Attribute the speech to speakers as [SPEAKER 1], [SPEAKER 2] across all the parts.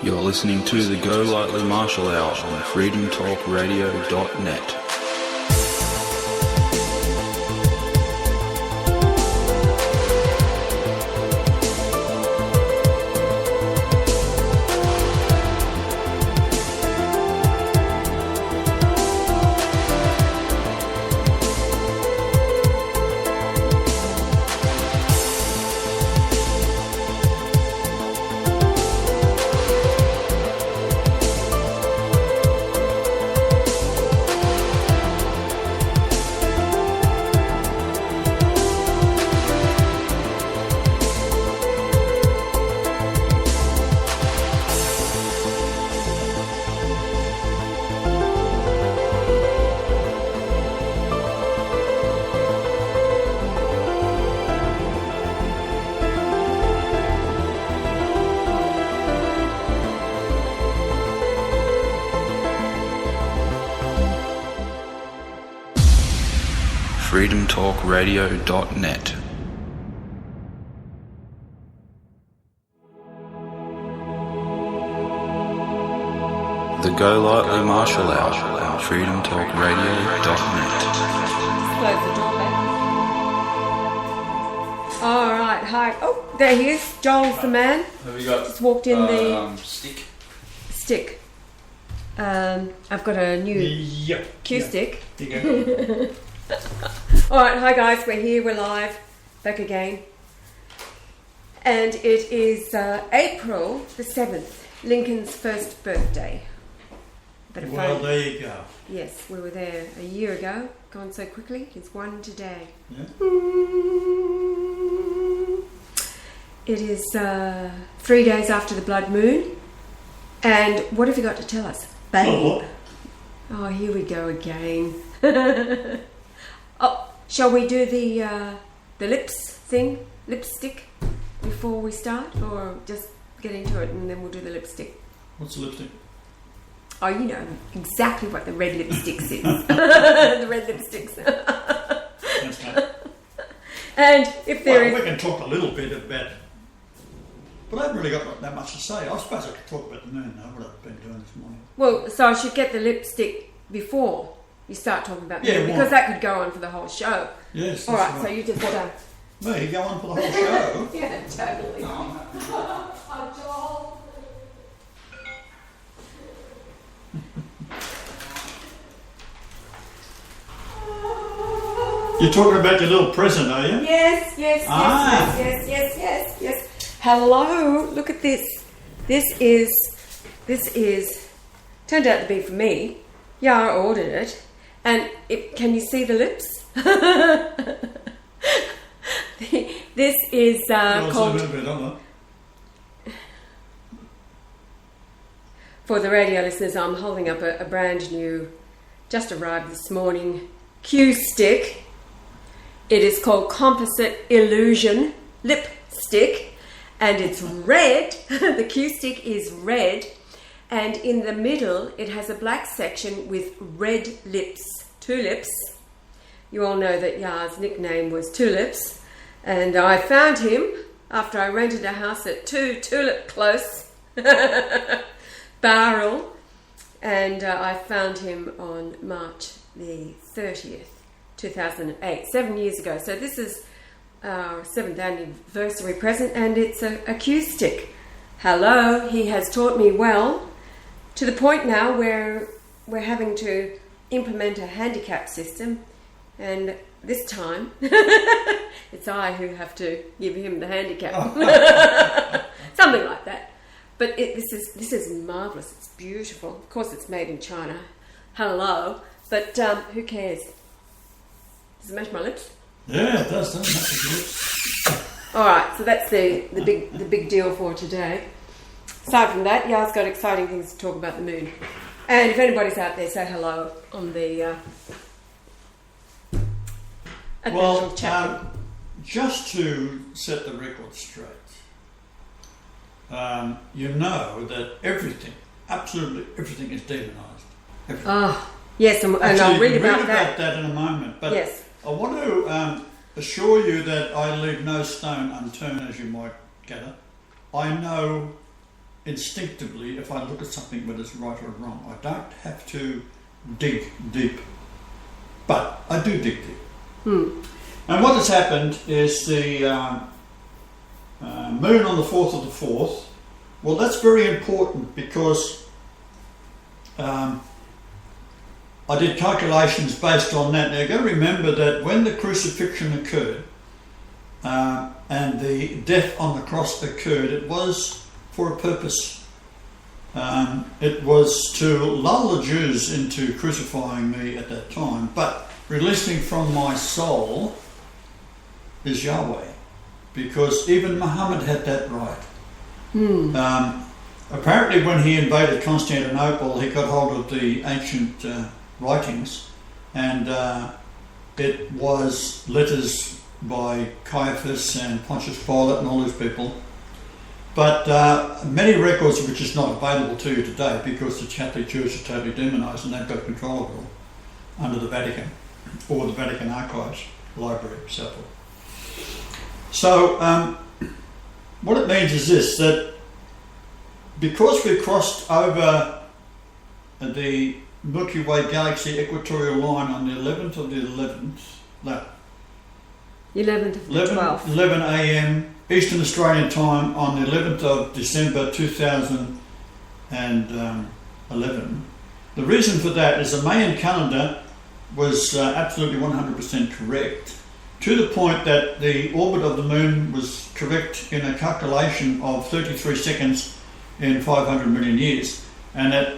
[SPEAKER 1] You're listening to the Go Lightly Martial Hour on freedomtalkradio.net. freedomtalkradio.net. The Go Lightly Martial Hour on freedomtalkradio.net.
[SPEAKER 2] Close the door back. Alright, hi. Oh, there he is. Joel's the man.
[SPEAKER 1] Have you got
[SPEAKER 2] just walked in the
[SPEAKER 1] stick?
[SPEAKER 2] I've got a new Q stick.
[SPEAKER 3] There you go.
[SPEAKER 2] Alright, hi guys, we're here, we're live, back again. And it is April the 7th, Lincoln's first birthday.
[SPEAKER 3] Well, there you go.
[SPEAKER 2] Yes, we were there a year ago, gone so quickly, it's one today.
[SPEAKER 3] Yeah.
[SPEAKER 2] It is 3 days after the blood moon. And what have you got to tell us? Babe. Oh, here we go again. Oh, shall we do the lipstick, before we start, or just get into it and then we'll do the lipstick?
[SPEAKER 3] What's the lipstick?
[SPEAKER 2] Oh, you know exactly what the red lipstick is. The red lipsticks.
[SPEAKER 3] Okay.
[SPEAKER 2] And if there is...
[SPEAKER 3] we can talk a little bit about... But I haven't really got that much to say. I suppose I could talk about the moon, though, what I've been doing this morning.
[SPEAKER 2] Well, so I should get the lipstick before you start talking about the moon, because that could go on for the whole show.
[SPEAKER 3] Yes.
[SPEAKER 2] All right, so you just got to...
[SPEAKER 3] Me, go on for the whole show?
[SPEAKER 2] Yeah, totally. Oh, Joel.
[SPEAKER 3] You're talking about your little present, are you?
[SPEAKER 2] Yes. Hello, look at this. This is turned out to be for me. Yeah, I ordered it. And can you see the lips? This is called...
[SPEAKER 3] A little bit, aren't I?
[SPEAKER 2] For the radio listeners, I'm holding up a brand new, just arrived this morning, Q stick. It is called Composite Illusion Lipstick, and it's red. The Q stick is red, and in the middle it has a black section with red lips, two lips. You all know that Yar's nickname was Tulips, and I found him after I rented a house at 2 Tulip Close, Barrel, and I found him on March the 30th. 2008, 7 years ago. So this is our 7th anniversary present, and it's a Q stick. Hello, he has taught me well, to the point now where we're having to implement a handicap system, and this time it's I who have to give him the handicap. Something like that. But this is marvellous, it's beautiful. Of course it's made in China. Hello. But who cares? Does it match my lips?
[SPEAKER 3] Yeah, it does, doesn't it? Match your lips.
[SPEAKER 2] Alright, so that's the big deal for today. Aside from that, Yar's got exciting things to talk about the moon. And if anybody's out there, say hello on the
[SPEAKER 3] well, just to set the record straight, you know that everything, absolutely everything is demonised. Everything.
[SPEAKER 2] Oh, yes, and I'll read about that
[SPEAKER 3] in a moment. But
[SPEAKER 2] yes.
[SPEAKER 3] I want to assure you that I leave no stone unturned, as you might gather. I know instinctively if I look at something whether it's right or wrong. I don't have to dig deep, but I do dig deep. And what has happened is the moon on the 4th of the 4th, well, that's very important because I did calculations based on that. Now, you've got to remember that when the crucifixion occurred and the death on the cross occurred, it was for a purpose. It was to lull the Jews into crucifying me at that time, but releasing from my soul is Yahweh, because even Muhammad had that right. Apparently when he invaded Constantinople, he got hold of the ancient writings, and it was letters by Caiaphas and Pontius Pilate and all those people, but many records which is not available to you today because the Catholic Church is totally demonised and they've got control of it all under the Vatican or the Vatican Archives Library, so forth. So what it means is this, that because we crossed over the Milky Way galaxy equatorial line on the 11th of the 11th,
[SPEAKER 2] 11th of the 12th.
[SPEAKER 3] 11 a.m. Eastern Australian time on the 11th of December 2011. The reason for that is the Mayan calendar was absolutely 100% correct, to the point that the orbit of the moon was correct in a calculation of 33 seconds in 500 million years. And that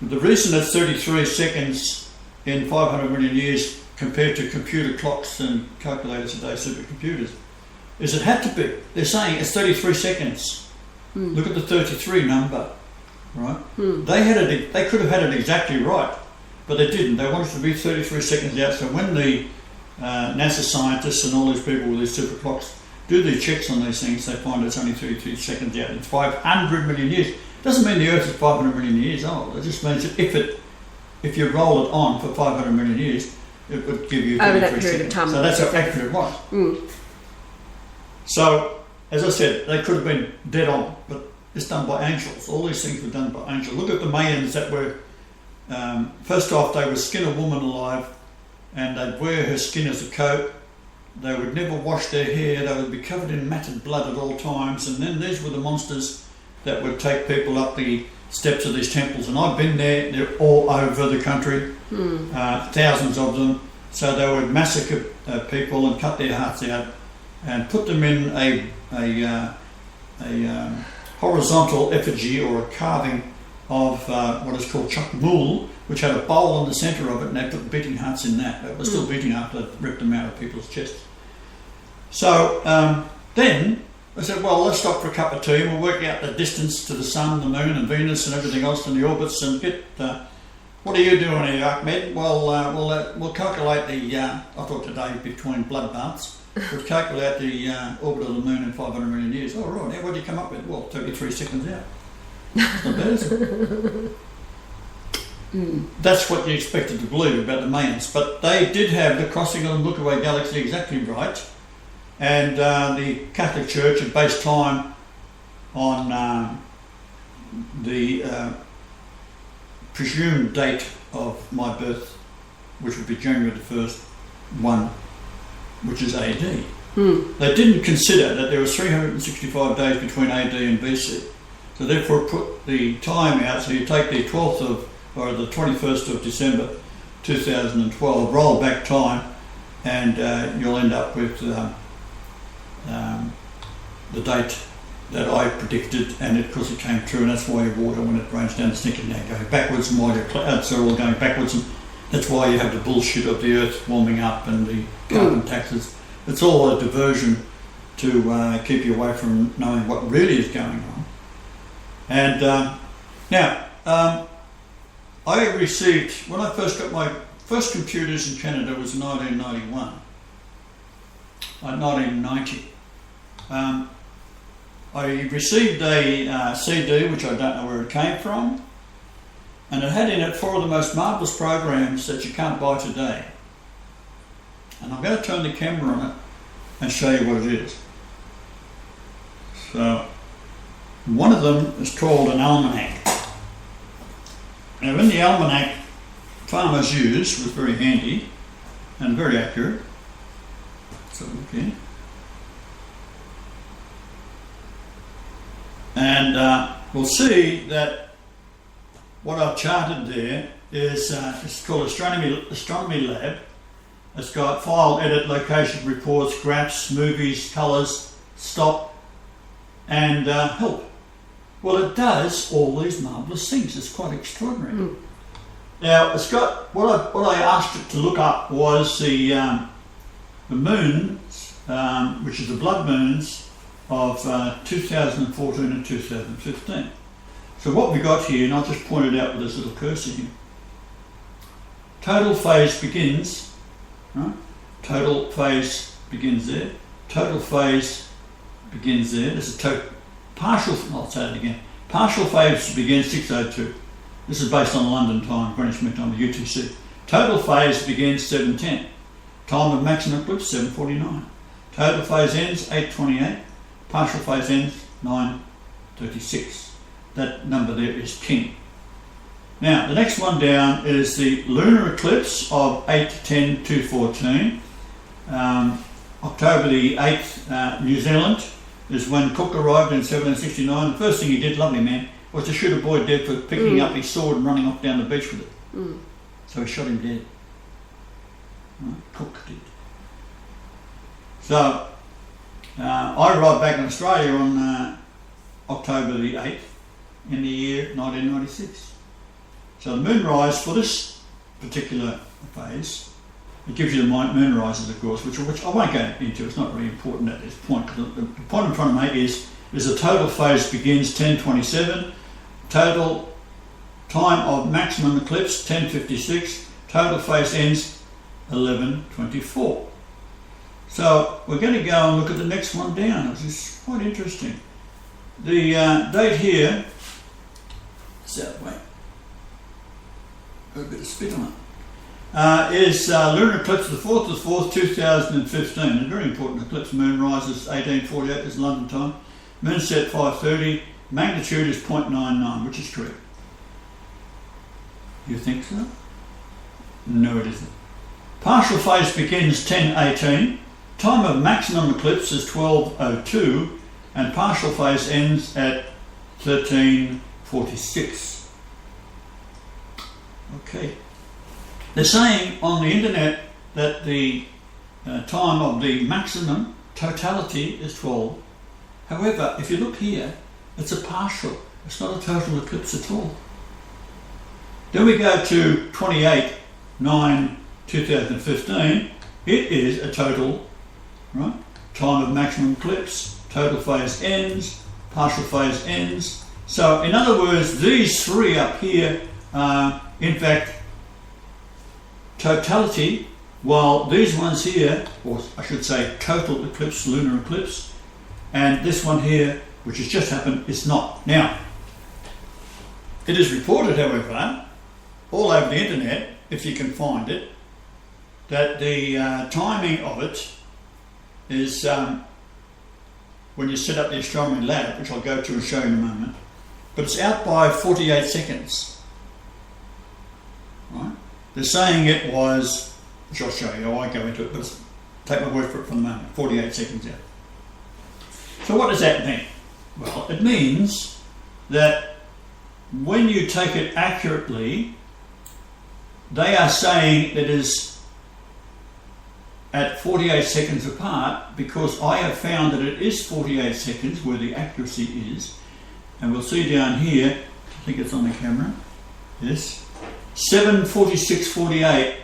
[SPEAKER 3] the reason it's 33 seconds in 500 million years compared to computer clocks and calculators today, supercomputers, is it had to be. They're saying it's 33 seconds. Look at the 33 number, right? They could have had it exactly right, but they didn't. They wanted to be 33 seconds out. So when the NASA scientists and all these people with these super clocks do the checks on these things, they find it's only 33 seconds out. It's 500 million years. Doesn't mean the Earth is 500 million years old. It just means that if you roll it on for 500 million years, it would give you 33
[SPEAKER 2] over that period
[SPEAKER 3] seconds.
[SPEAKER 2] of time.
[SPEAKER 3] So that's how accurate it was. So, as I said, they could have been dead on, but it's done by angels. All these things were done by angels. Look at the Mayans that were, first off, they would skin a woman alive and they'd wear her skin as a coat. They would never wash their hair. They would be covered in matted blood at all times. And then these were the monsters that would take people up the steps of these temples. And I've been there. They're all over the country, thousands of them. So they would massacre people and cut their hearts out and put them in a horizontal effigy or a carving of what is called chakmul, which had a bowl in the centre of it, and they put beating hearts in that. They were still beating after they ripped them out of people's chests. So then I said, well, let's stop for a cup of tea and we'll work out the distance to the sun, the moon and Venus and everything else and the orbits and get... what are you doing here, Ahmed? Well, we'll calculate the... I thought today between blood baths, we'll calculate the orbit of the moon in 500 million years. Oh, right. Now what do you come up with? Well, 33 seconds out. It's not bad, is it? That's what you expected to believe about the Mayans. But they did have the crossing of the Milky Way galaxy exactly right. And the Catholic Church had based time on the presumed date of my birth, which would be January the 1st, 1, which is AD. They didn't consider that there was 365 days between AD and BC. So therefore put the time out, so you take the 21st of December 2012, roll back time, and you'll end up with the date that I predicted, and of course it came true, and that's why your water, when it rains down, is thinking now going backwards, and why your clouds are all going backwards, and that's why you have the bullshit of the earth warming up and the carbon taxes. It's all a diversion to keep you away from knowing what really is going on. And now, I received, when I first got my first computers in Canada was 1991, 1990. I received a CD, which I don't know where it came from, and it had in it 4 of the most marvellous programs that you can't buy today. And I'm going to turn the camera on it and show you what it is. So, And one of them is called an almanac. Now in the almanac, farmers used was very handy and very accurate. So look here. And we'll see that what I've charted there is it's called Astronomy Lab. It's got file, edit, location, reports, graphs, movies, colours, stop, and help. Well, it does all these marvellous things. It's quite extraordinary. Now, it's got what I asked it to look up was the moons, which is the blood moons of 2014 and 2015. So what we got here, and I'll just point it out with this little cursor here. Total phase begins, right? Total phase begins there. Total phase begins there. This is partial. I'll say it again. Partial phase begins 6:02. This is based on London time, Greenwich Mean Time, the UTC. Total phase begins 7:10. Time of maximum eclipse 7:49. Total phase ends 8:28. Partial phase ends 9:36. That number there is king. Now the next one down is the lunar eclipse of 8/10/2014. October the 8th, New Zealand is when Cook arrived in 1769. The first thing he did, lovely man, was to shoot a boy dead for picking up his sword and running off down the beach with it. So he shot him dead. Right? Cook did. So I arrived back in Australia on October the 8th in the year 1996. So the moonrise for this particular phase, it gives you the moon rises, of course, which I won't go into. It's not really important at this point. Because the point I'm trying to make is the total phase begins 10:27, total time of maximum eclipse 10:56, total phase ends 11:24. So we're going to go and look at the next one down, which is quite interesting. The date here is that way. Got a bit of spit on it. Is lunar eclipse the 4th of the 4th, 2015. A very important eclipse. Moon rises 18:48 is London time. Moon set 5:30. Magnitude is 0.99, which is correct. You think so? No, it isn't. Partial phase begins 10:18. Time of maximum eclipse is 12:02, and partial phase ends at 13:46. Okay. They're saying on the internet that the time of the maximum totality is 12. However, if you look here, it's a partial. It's not a total eclipse at all. Then we go to 28/9/2015. It is a total, right? Time of maximum eclipse. Total phase ends. Partial phase ends. So, in other words, these three up here are, in fact, totality, while these ones here, or I should say total eclipse, lunar eclipse, and this one here, which has just happened, is not. Now, it is reported, however, all over the internet, if you can find it, that the timing of it is when you set up the astronomy lab, which I'll go to and show you in a moment, but it's out by 48 seconds. Right? They're saying it was, which I'll show you, I won't go into it, but take my word for it for the moment, 48 seconds out. So what does that mean? Well, it means that when you take it accurately, they are saying it is at 48 seconds apart, because I have found that it is 48 seconds where the accuracy is, and we'll see down here, I think it's on the camera, yes, 7:46:48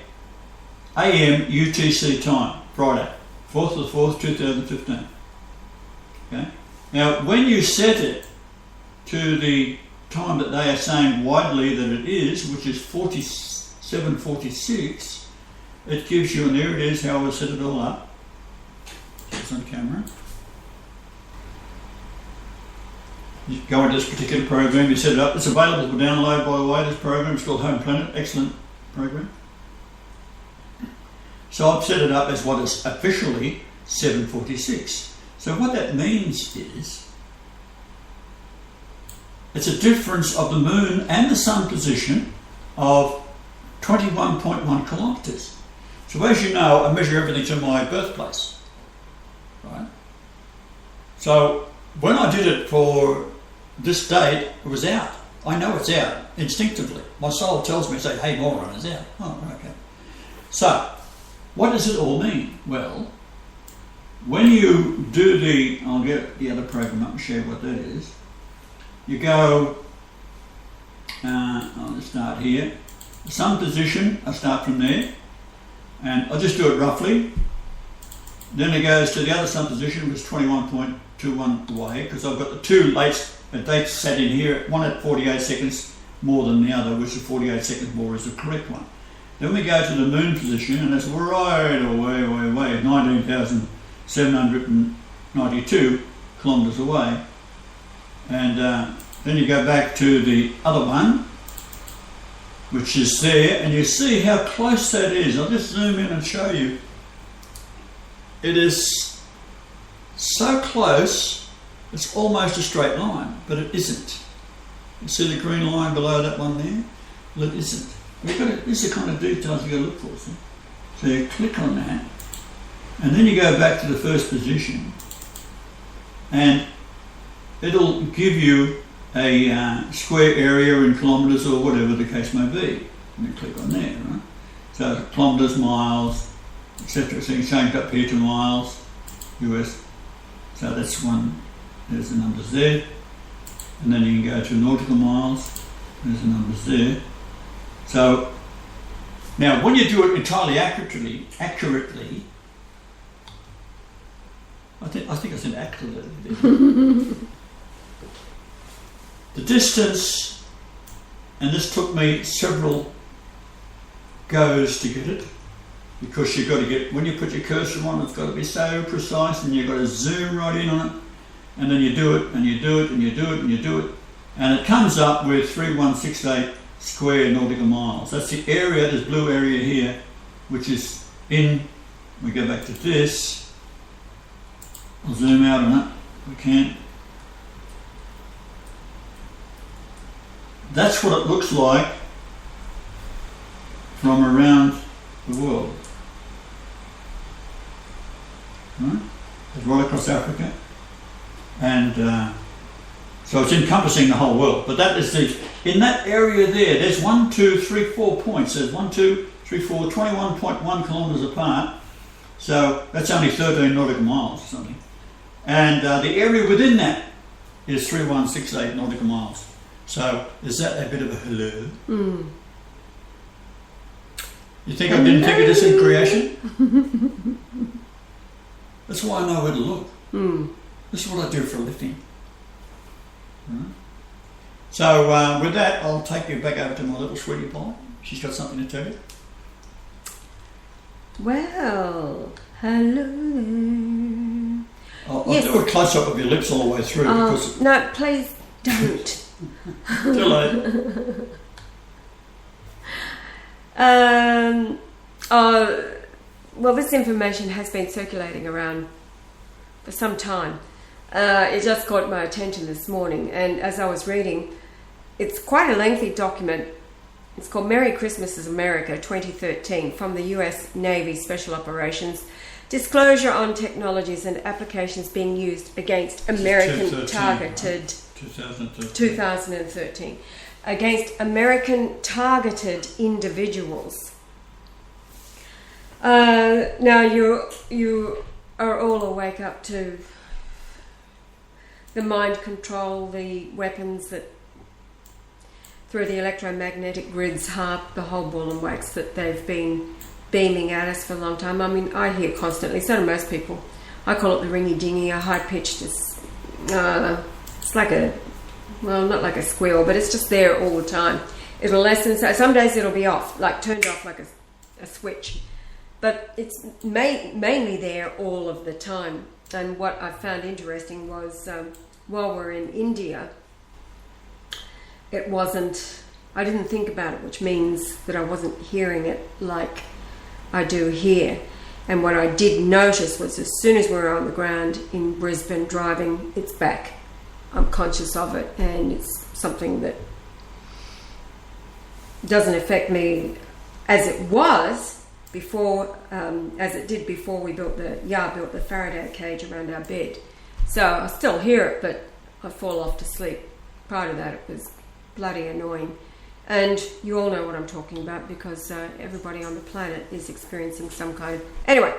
[SPEAKER 3] AM UTC time, Friday, 4th of the 4th, 2015. Okay. Now, when you set it to the time that they are saying widely that it is, which is 7:46, it gives you, and there it is, how I set it all up. It's on camera. You go into this particular program, you set it up. It's available for download, by the way. This program is called Home Planet. Excellent program. So I've set it up as what is officially 7:46. So what that means is it's a difference of the moon and the sun position of 21.1 kilometres. So as you know, I measure everything to my birthplace, right? So when I did it for this date, it was out. I know it's out instinctively. My soul tells me, say, hey, moron, it's out. Oh, okay. So, what does it all mean? Well, when you do I'll get the other program up and show you what that is. You go, I'll just start here. The sun position, I start from there, and I'll just do it roughly. Then it goes to the other sun position, which is 21.21 away, because I've got the two dates set in here, one at 48 seconds more than the other, which is 48 seconds more is the correct one. Then we go to the moon position, and that's right away, 19,792 kilometres away. And then you go back to the other one, which is there, and you see how close that is. I'll just zoom in and show you. It is so close, it's almost a straight line, but it isn't. You see the green line below that one there? Well, it isn't. This is the kind of details you've got to look for. See? So you click on that, and then you go back to the first position, and it'll give you a square area in kilometres or whatever the case may be. And you click on there, right? So kilometres, miles, etc. So you change up here to miles, US. So that's one. There's the numbers there. And then you can go to nautical miles. There's the numbers there. So now when you do it entirely accurately, I think I said accurately. The distance, and this took me several goes to get it, because you've got to get, when you put your cursor on, it's got to be so precise, and you've got to zoom right in on it, and then you do it, and you do it, and you do it, and you do it, and it comes up with 3168 square nautical miles. That's the area, this blue area here, which is in, we go back to this, I'll zoom out on it, if we can. That's what it looks like from around the world. Right? It's right across Africa. And so it's encompassing the whole world. But that is in that area there, there's 1, 2, 3, 4 points. There's 1, 2, 3, 4, 21.1 kilometres apart. So that's only 13 nautical miles or something. And the area within that is 3168 nautical miles. So is that a bit of a hello?
[SPEAKER 2] Mm.
[SPEAKER 3] You think I didn't think of this in creation? That's why I know where to look.
[SPEAKER 2] Mm.
[SPEAKER 3] This is what I do for a living. Right. So with that, I'll take you back over to my little sweetie pie. She's got something to tell you.
[SPEAKER 2] Well, hello there.
[SPEAKER 3] I'll do a close-up of your lips all the way through. Because
[SPEAKER 2] no, please don't.
[SPEAKER 3] Too late.
[SPEAKER 2] Well, this information has been circulating around for some time. It just caught my attention this morning, and as I was reading, it's quite a lengthy document. It's called Merry Christmas America 2013 from the US Navy Special Operations. Disclosure on technologies and applications being used against American targeted... 2013. Against American targeted individuals. Now you are all awake up to the mind control, the weapons that through the electromagnetic grids, HAARP, the whole ball and wax that they've been beaming at us for a long time. I mean, I hear constantly, so do most people. I call it the ringy-dingy, a high-pitched, it's like a, well, not like a squeal, but it's just there all the time. It'll lessen, so some days it'll be off, like turned off like a switch. But it's mainly there all of the time. And what I found interesting was while we're in India, it wasn't, I didn't think about it, which means that I wasn't hearing it like I do here. And what I did notice was as soon as we were on the ground in Brisbane driving, it's back. I'm conscious of it, and it's something that doesn't affect me as it was before, as it did before we built the Faraday cage around our bed. So I still hear it, but I fall off to sleep. Prior to that, it was bloody annoying. And you all know what I'm talking about because everybody on the planet is experiencing some kind of... Anyway,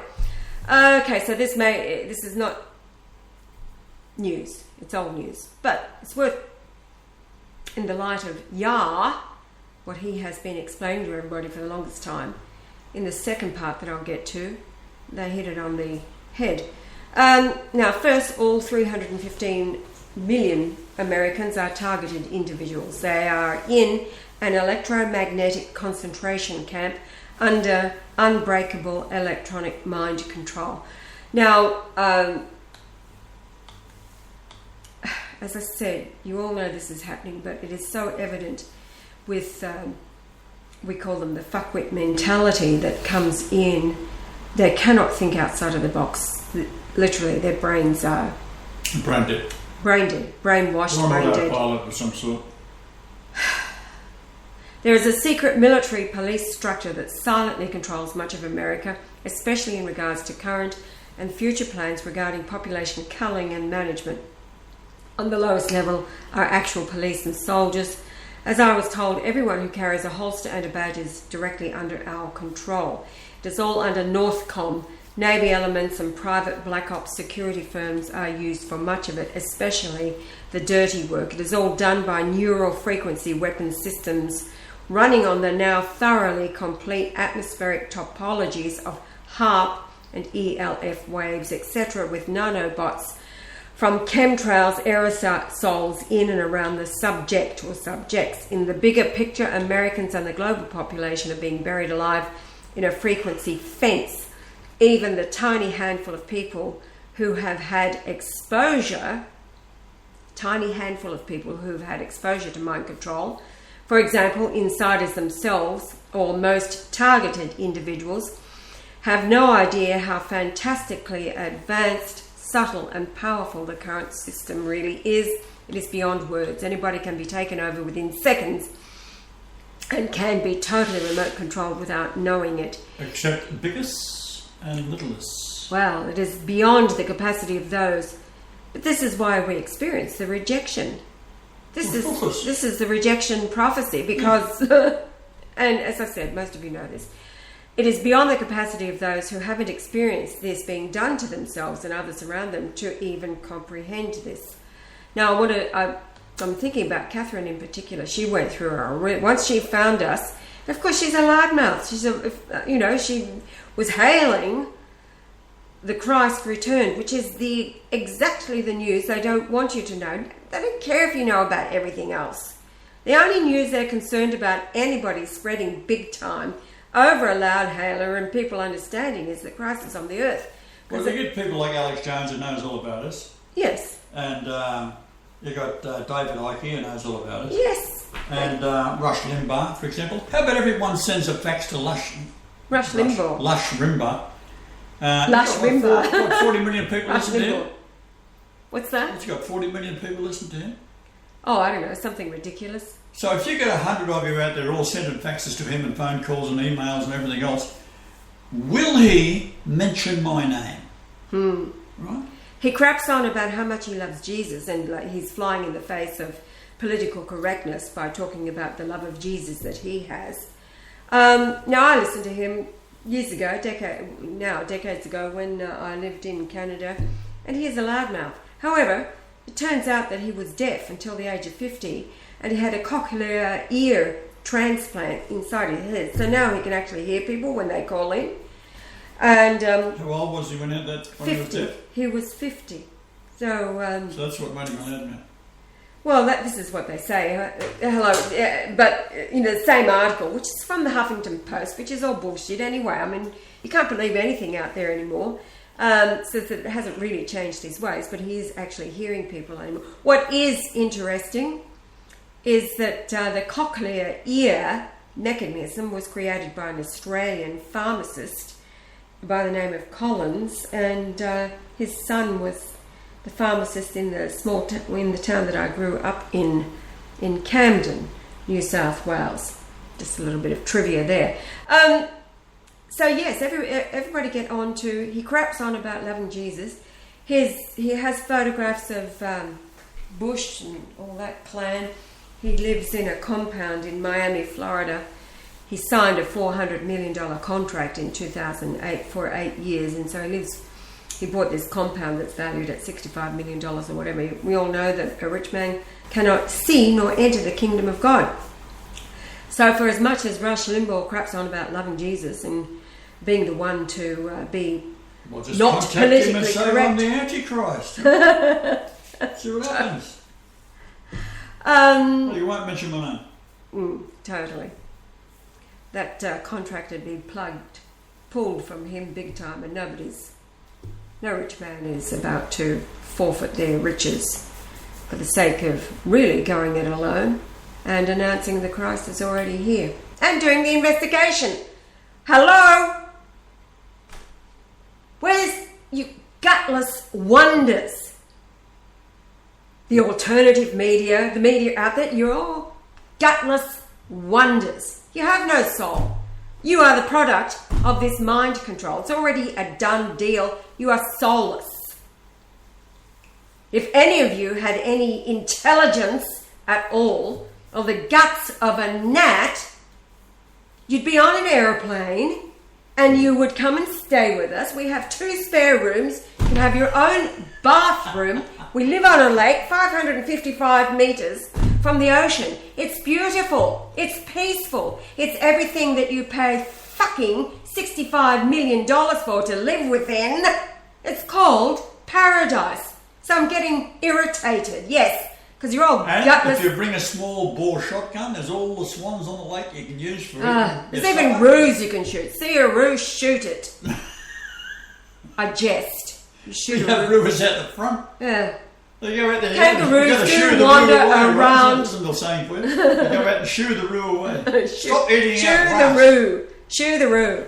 [SPEAKER 2] okay, so this is not news. It's old news. But it's worth, in the light of Yah, what he has been explaining to everybody for the longest time, in the second part that I'll get to, they hit it on the head. Now, first, all 315 million Americans are targeted individuals. They are in an electromagnetic concentration camp under unbreakable electronic mind control. Now, as I said, you all know this is happening, but it is so evident with, we call them the fuckwit mentality that comes in. They cannot think outside of the box. Literally, their brains are...
[SPEAKER 3] Brain dead.
[SPEAKER 2] Brain dead. Brainwashed,
[SPEAKER 3] on
[SPEAKER 2] brain dead.
[SPEAKER 3] Autopilot of some sort.
[SPEAKER 2] There is a secret military police structure that silently controls much of America, especially in regards to current and future plans regarding population culling and management. On the lowest level are actual police and soldiers. As I was told, everyone who carries a holster and a badge is directly under our control. It is all under Northcom. Navy elements and private black ops security firms are used for much of it, especially the dirty work. It is all done by neural frequency weapon systems running on the now thoroughly complete atmospheric topologies of HAARP and ELF waves, etc., with nanobots from chemtrails, aerosols in and around the subject or subjects. In the bigger picture, Americans and the global population are being buried alive in a frequency fence. Even the tiny handful of people who have had exposure, to mind control, for example, insiders themselves or most targeted individuals, have no idea how fantastically advanced, subtle and powerful the current system really is. It is beyond words. Anybody can be taken over within seconds and can be totally remote controlled without knowing it.
[SPEAKER 3] Except biggest and littlest.
[SPEAKER 2] Well, it is beyond the capacity of those. But this is why we experience the rejection. This is the rejection prophecy because, and as I said, most of you know this, it is beyond the capacity of those who haven't experienced this being done to themselves and others around them to even comprehend this. Now, I'm thinking about Catherine in particular. She went through once she found us. Of course, she's a loudmouth. She was hailing the Christ returned, which is exactly the news they don't want you to know. They don't care if you know about everything else. The only news they're concerned about anybody spreading big time over a loud hailer and people understanding is that Christ is on the earth.
[SPEAKER 3] Well, you get people like Alex Jones who knows all about us.
[SPEAKER 2] Yes.
[SPEAKER 3] And you got David Icke who knows all about us.
[SPEAKER 2] Yes.
[SPEAKER 3] And Rush Limbaugh, for example. How about everyone sends a fax to Lush
[SPEAKER 2] Limbaugh.
[SPEAKER 3] Lush Rimbaugh.
[SPEAKER 2] Lush Rimbaugh.
[SPEAKER 3] What, 40 million people listen to him?
[SPEAKER 2] What's that?
[SPEAKER 3] What's he got, 40 million people listen to him?
[SPEAKER 2] Oh, I don't know, something ridiculous.
[SPEAKER 3] So if you get 100 of you out there all sending faxes to him and phone calls and emails and everything else, will he mention my name? Right?
[SPEAKER 2] He craps on about how much he loves Jesus and like he's flying in the face of political correctness by talking about the love of Jesus that he has. Now, I listened to him years ago, decades ago, when I lived in Canada, and he is a loudmouth. However, it turns out that he was deaf until the age of 50, and he had a cochlear ear transplant inside his head. So now he can actually hear people when they call in. And
[SPEAKER 3] how old was he when he was
[SPEAKER 2] 50.
[SPEAKER 3] deaf?
[SPEAKER 2] He was 50. So
[SPEAKER 3] that's what made him a loudmouth.
[SPEAKER 2] Well, this is what they say. But in the same article, which is from the Huffington Post, which is all bullshit anyway. I mean, you can't believe anything out there anymore. Says that it hasn't really changed his ways, but he is actually hearing people anymore. What is interesting is that the cochlear ear mechanism was created by an Australian pharmacist by the name of Collins, and his son was the pharmacist in the town that I grew up in in Camden, New South Wales. Just a little bit of trivia there. So yes, everybody get on to, he craps on about loving Jesus. He has photographs of Bush and all that clan. He lives in a compound in Miami, Florida. He signed a $400 million contract in 2008 for 8 years, and so he bought this compound that's valued at $65 million or whatever. We all know that a rich man cannot see nor enter the kingdom of God. So for as much as Rush Limbaugh craps on about loving Jesus and being the one to be
[SPEAKER 3] just
[SPEAKER 2] not
[SPEAKER 3] contact him and
[SPEAKER 2] politically
[SPEAKER 3] say
[SPEAKER 2] correct.
[SPEAKER 3] I'm the Antichrist. See what happens. Well, you won't mention my name.
[SPEAKER 2] Totally. That contract had been pulled from him big time, and no rich man is about to forfeit their riches for the sake of really going it alone and announcing the Christ is already here and doing the investigation. Hello? Where's you gutless wonders? The alternative media, the media out there, you're all gutless wonders. You have no soul. You are the product of this mind control. It's already a done deal. You are soulless. If any of you had any intelligence at all, or the guts of a gnat, you'd be on an aeroplane and you would come and stay with us. We have 2 spare rooms. You can have your own bathroom. We live on a lake 555 metres from the ocean. It's beautiful. It's peaceful. It's everything that you pay fucking $65 million for to live within. It's called paradise. So I'm getting irritated. Yes, because you're all
[SPEAKER 3] And
[SPEAKER 2] gutless.
[SPEAKER 3] if you bring a small bore shotgun, there's all the swans on the lake you can use for it.
[SPEAKER 2] There's even roos you can shoot. See a roo, shoot it. I jest. You shoot
[SPEAKER 3] You
[SPEAKER 2] a
[SPEAKER 3] have
[SPEAKER 2] roo.
[SPEAKER 3] rivers at the front.
[SPEAKER 2] Yeah.
[SPEAKER 3] They go out there.
[SPEAKER 2] Kangaroos
[SPEAKER 3] you gotta
[SPEAKER 2] do
[SPEAKER 3] shoo the
[SPEAKER 2] wander
[SPEAKER 3] roo away,
[SPEAKER 2] around.
[SPEAKER 3] Listen to the saying for you. You go out and shoo the roo away. Stop eating
[SPEAKER 2] Shoo
[SPEAKER 3] out
[SPEAKER 2] the
[SPEAKER 3] grass.
[SPEAKER 2] roo. Shoo the roo.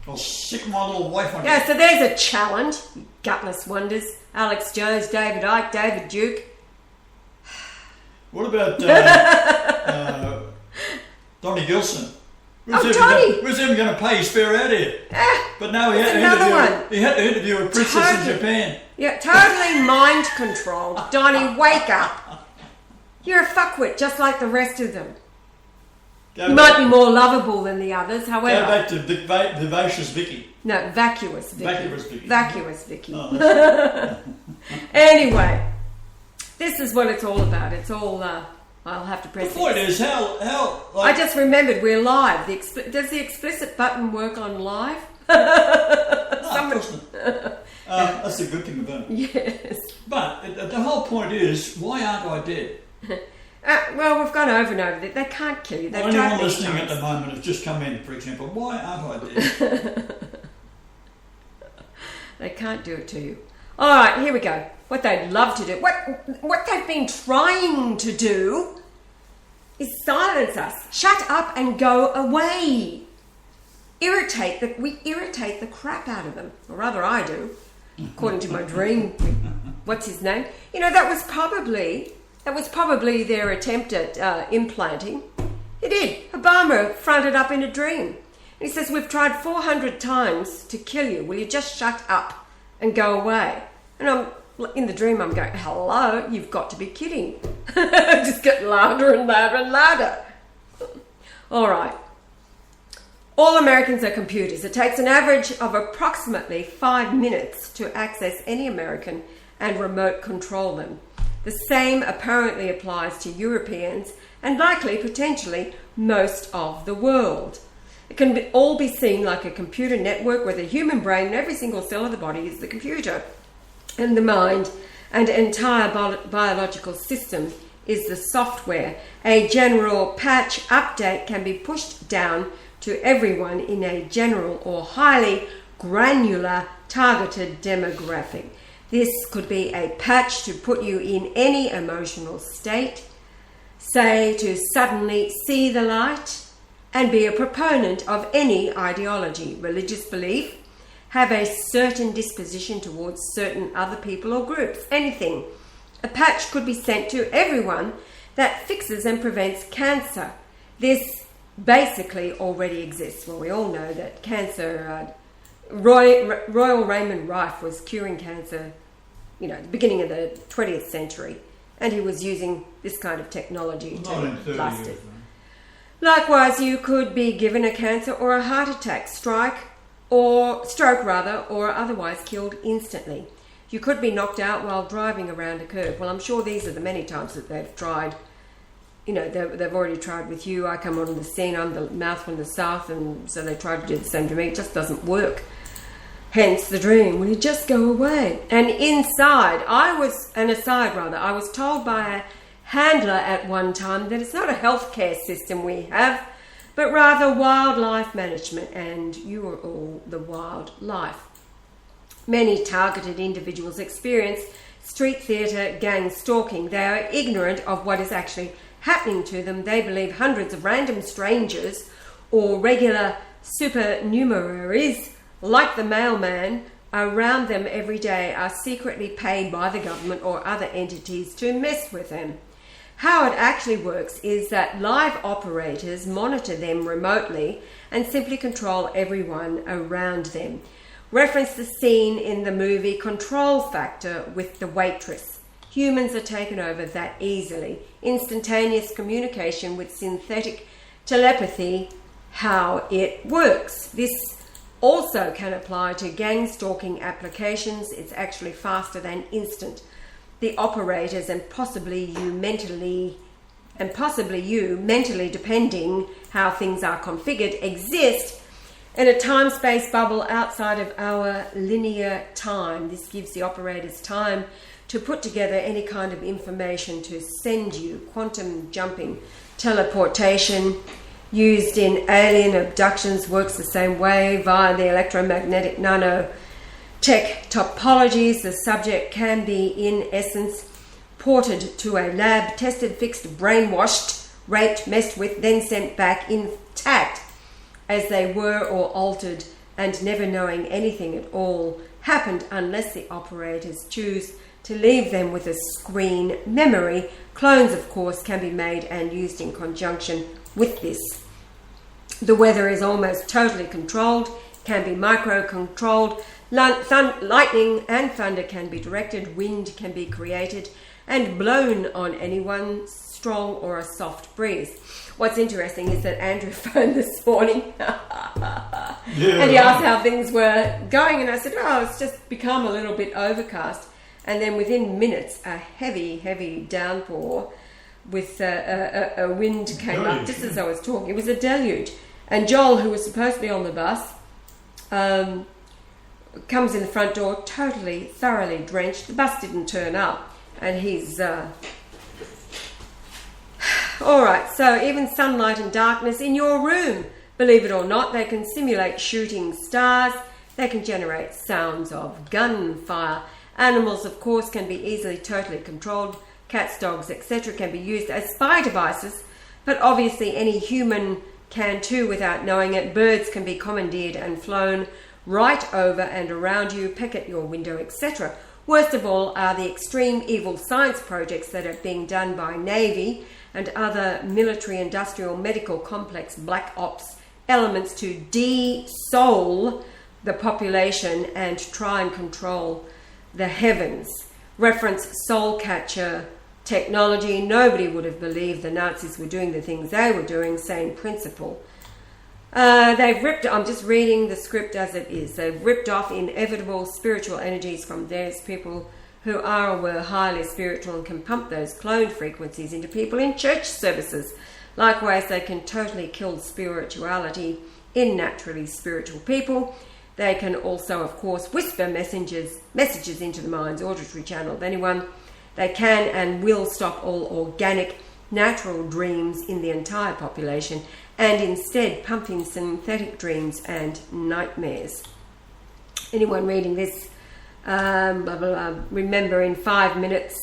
[SPEAKER 3] I'll sick my little wife on
[SPEAKER 2] Yeah,
[SPEAKER 3] you.
[SPEAKER 2] so there's a challenge. You gutless wonders. Alex Jones, David Icke, David Duke.
[SPEAKER 3] What about Donnie Gilson?
[SPEAKER 2] Donnie!
[SPEAKER 3] Who's even going to pay his fare out here? But no, he
[SPEAKER 2] That's
[SPEAKER 3] had,
[SPEAKER 2] another one.
[SPEAKER 3] he had to interview a princess
[SPEAKER 2] Totally.
[SPEAKER 3] in Japan.
[SPEAKER 2] Yeah, totally mind controlled. Donnie, wake up. You're a fuckwit, just like the rest of them.
[SPEAKER 3] Go
[SPEAKER 2] You
[SPEAKER 3] back,
[SPEAKER 2] might be more lovable than the others,
[SPEAKER 3] go
[SPEAKER 2] however.
[SPEAKER 3] back to Vivacious Vicky.
[SPEAKER 2] No, vacuous Vicky.
[SPEAKER 3] Vacuous Vicky.
[SPEAKER 2] Vacuous Vicky.
[SPEAKER 3] Oh, that's
[SPEAKER 2] Anyway, this is what it's all about. It's all, I'll have to
[SPEAKER 3] the
[SPEAKER 2] press
[SPEAKER 3] point
[SPEAKER 2] it.
[SPEAKER 3] is how
[SPEAKER 2] I
[SPEAKER 3] like,
[SPEAKER 2] just remembered we're live. Does the explicit button work on live?
[SPEAKER 3] that's the good thing about it.
[SPEAKER 2] Yes.
[SPEAKER 3] But the whole point is, why aren't I dead?
[SPEAKER 2] Well, we've gone over and over it. They can't kill you. They've
[SPEAKER 3] Well,
[SPEAKER 2] tried
[SPEAKER 3] anyone
[SPEAKER 2] many
[SPEAKER 3] listening at
[SPEAKER 2] times.
[SPEAKER 3] the moment has just come in, for example. Why aren't I dead?
[SPEAKER 2] They can't do it to you. All right, here we go. What they'd love to do, what they've been trying to do, is silence us. Shut up and go away. We irritate the crap out of them, or rather, I do, according to my dream. What's his name? You know, that was probably their attempt at implanting. He did. Obama fronted up in a dream. And he says, we've tried 400 times to kill you. Will you just shut up and go away? And in the dream, I'm going, hello, you've got to be kidding. Just getting louder and louder and louder. All right. All Americans are computers. It takes an average of approximately 5 minutes to access any American and remote control them. The same apparently applies to Europeans and likely, potentially, most of the world. It can all be seen like a computer network where the human brain and every single cell of the body is the computer, and the mind and entire biological system is the software. A general patch update can be pushed down to everyone in a general or highly granular targeted demographic. This could be a patch to put you in any emotional state, say to suddenly see the light, and be a proponent of any ideology, religious belief, have a certain disposition towards certain other people or groups, anything. A patch could be sent to everyone that fixes and prevents cancer. This basically already exists. Well, we all know that cancer, Royal Raymond Rife was curing cancer, at the beginning of the 20th century, and he was using this kind of technology to blast it. Likewise, you could be given a cancer or a heart attack, stroke, or otherwise killed instantly. You could be knocked out while driving around a curve. Well, I'm sure these are the many times that they've tried. They've already tried with you. I come on the scene, I'm the mouth from the south, and so they tried to do the same to me. It just doesn't work. Hence the dream, will you just go away? And I was told by a handler at one time that it's not a healthcare system we have, but rather wildlife management, and you are all the wildlife. Many targeted individuals experience street theatre gang stalking. They are ignorant of what is actually happening to them. They believe hundreds of random strangers or regular supernumeraries like the mailman around them every day are secretly paid by the government or other entities to mess with them. How it actually works is that live operators monitor them remotely and simply control everyone around them. Reference the scene in the movie Control Factor with the waitress. Humans are taken over that easily. Instantaneous communication with synthetic telepathy, how it works. This also can apply to gang stalking applications. It's actually faster than instant. The operators and possibly you mentally, depending how things are configured, exist in a time-space bubble outside of our linear time. This gives the operators time to put together any kind of information to send you. Quantum jumping teleportation used in alien abductions works the same way via the electromagnetic nanotech topologies. The subject can be, in essence, ported to a lab, tested, fixed, brainwashed, raped, messed with, then sent back intact as they were or altered, and never knowing anything at all happened unless the operators choose to leave them with a screen memory. Clones, of course, can be made and used in conjunction with this. The weather is almost totally controlled, can be micro-controlled. Lightning and thunder can be directed, wind can be created and blown on anyone, strong or a soft breeze. What's interesting is that Andrew phoned this morning and he asked how things were going, and I said, it's just become a little bit overcast. And then within minutes, a heavy, heavy downpour with a wind came up just as I was talking. It was a deluge. And Joel, who was supposed to be on the bus, comes in the front door totally, thoroughly drenched. The bus didn't turn up, and he's... All right, so even sunlight and darkness in your room, believe it or not, they can simulate shooting stars. They can generate sounds of gunfire. Animals, of course, can be easily totally controlled. Cats, dogs, etc. can be used as spy devices, but obviously any human can too without knowing it. Birds can be commandeered and flown right over and around you, peck at your window, etc. Worst of all are the extreme evil science projects that are being done by Navy and other military, industrial, medical complex black ops elements to de-soul the population and try and control the heavens. Reference soul catcher technology. Nobody would have believed the Nazis were doing the things they were doing. Same principle. I'm just reading the script as it is. They've ripped off inevitable spiritual energies from various people who are or were highly spiritual and can pump those cloned frequencies into people in church services. Likewise, they can totally kill spirituality in naturally spiritual people. They can also, of course, whisper messages into the mind's auditory channel of anyone. They can and will stop all organic, natural dreams in the entire population and instead pump in synthetic dreams and nightmares. Anyone reading this, remember in 5 minutes,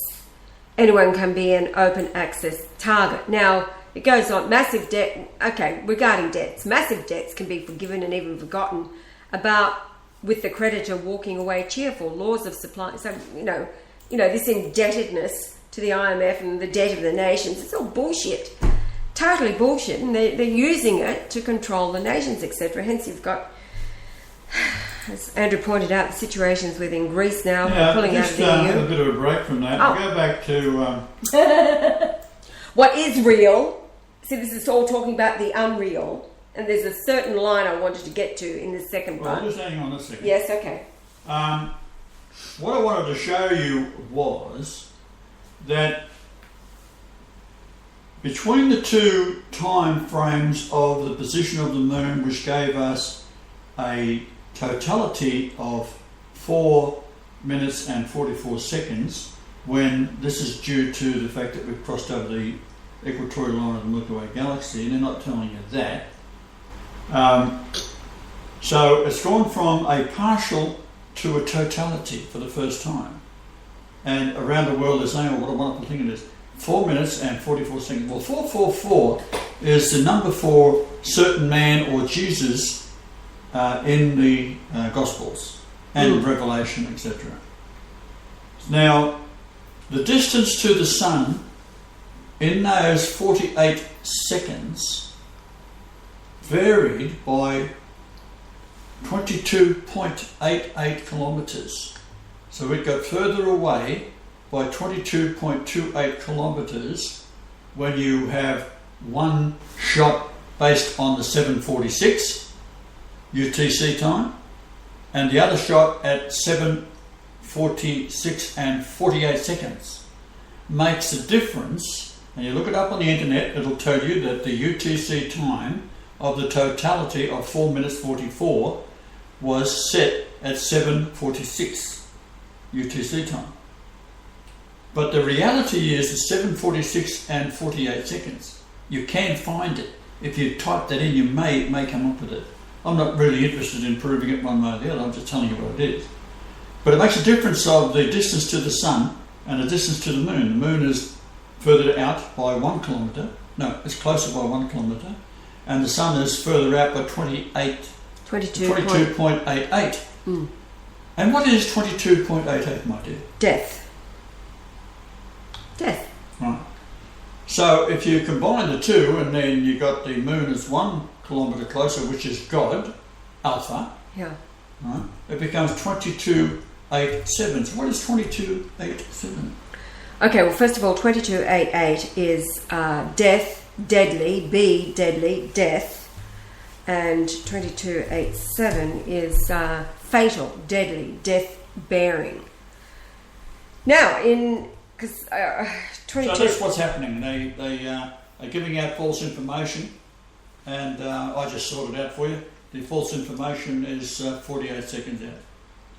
[SPEAKER 2] anyone can be an open access target. Now, it goes on, massive debt, regarding debts, massive debts can be forgiven and even forgotten about with the creditor walking away cheerful, laws of supply. So, this indebtedness to the IMF and the debt of the nations. It's all bullshit. Totally bullshit. And they're using it to control the nations, etc. Hence you've got, as Andrew pointed out, the situations within Greece now pulling out of the EU.
[SPEAKER 3] Have a bit of a break from that. I'll go back to...
[SPEAKER 2] what is real. See, this is all talking about the unreal. And there's a certain line I wanted to get to in the second part.
[SPEAKER 3] Well, just hang on a second.
[SPEAKER 2] Yes, okay.
[SPEAKER 3] What I wanted to show you was that between the two time frames of the position of the moon, which gave us a totality of 4 minutes and 44 seconds, when this is due to the fact that we've crossed over the equatorial line of the Milky Way galaxy, and they're not telling you that. So it's gone from a partial to a totality for the first time. And around the world they're saying, oh, what a wonderful thing it is. 4 minutes and 44 seconds. Well, 444 is the number for certain man or Jesus in the Gospels and Revelation, etc. Now, the distance to the sun in those 48 seconds varied by 22.88 kilometres. So it got further away by 22.28 kilometres when you have one shot based on the 7:46 UTC time and the other shot at 7:46 and 48 seconds. Makes a difference, and you look it up on the internet, it'll tell you that the UTC time of the totality of 4 minutes 44 was set at 7:46 UTC time. But the reality is it's 7:46 and 48 seconds. You can find it. If you type that in, you may come up with it. I'm not really interested in proving it one way or the other, I'm just telling you what it is. But it makes a difference of the distance to the sun and the distance to the moon. The moon is further out by 1 kilometre. No, it's closer by 1 kilometre. And the sun is further out by 22.88. And what is 22.88, my dear?
[SPEAKER 2] Death.
[SPEAKER 3] Right. So if you combine the two, and then you got the moon as 1 kilometre closer, which is God, Alpha.
[SPEAKER 2] Yeah.
[SPEAKER 3] Right. It becomes 22.87. So what is 22.87?
[SPEAKER 2] Okay, well, first of all, 22.88 is death, deadly, be deadly, death, and 22.87 is fatal, deadly, death-bearing. Now, because 22...
[SPEAKER 3] So that's what's happening. They are giving out false information, and I just sorted it out for you. The false information is 48 seconds out.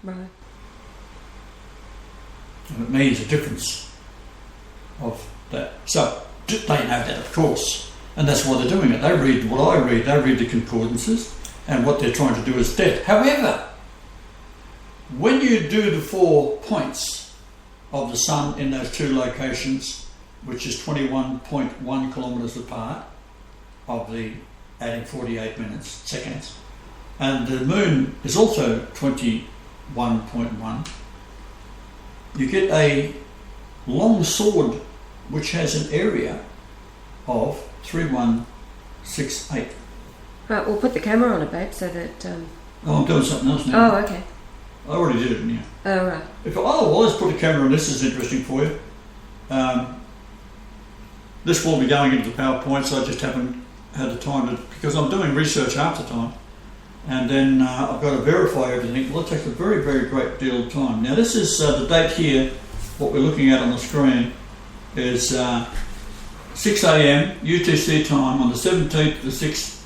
[SPEAKER 2] Right.
[SPEAKER 3] And it means a difference of that. So they know that, of course, and that's why they're doing it. They read what I read. They read the concordances, and what they're trying to do is death. However, when you do the 4 points of the sun in those two locations, which is 21.1 kilometres apart of the adding 48 seconds, and the moon is also 21.1, you get a long sword which has an area of 3168.
[SPEAKER 2] Right, we'll put the camera on it, babe, so that...
[SPEAKER 3] Oh, I'm doing something else now.
[SPEAKER 2] Oh, okay.
[SPEAKER 3] I already did it, yeah.
[SPEAKER 2] Oh, right.
[SPEAKER 3] If I otherwise put a camera on, this is interesting for you. This will be going into the PowerPoint, so I just haven't had the time to... Because I'm doing research half the time, and then I've got to verify everything. Well, it takes a very, very great deal of time. Now, this is the date here. What we're looking at on the screen is 6 a.m. UTC time on the 17th of the 6th,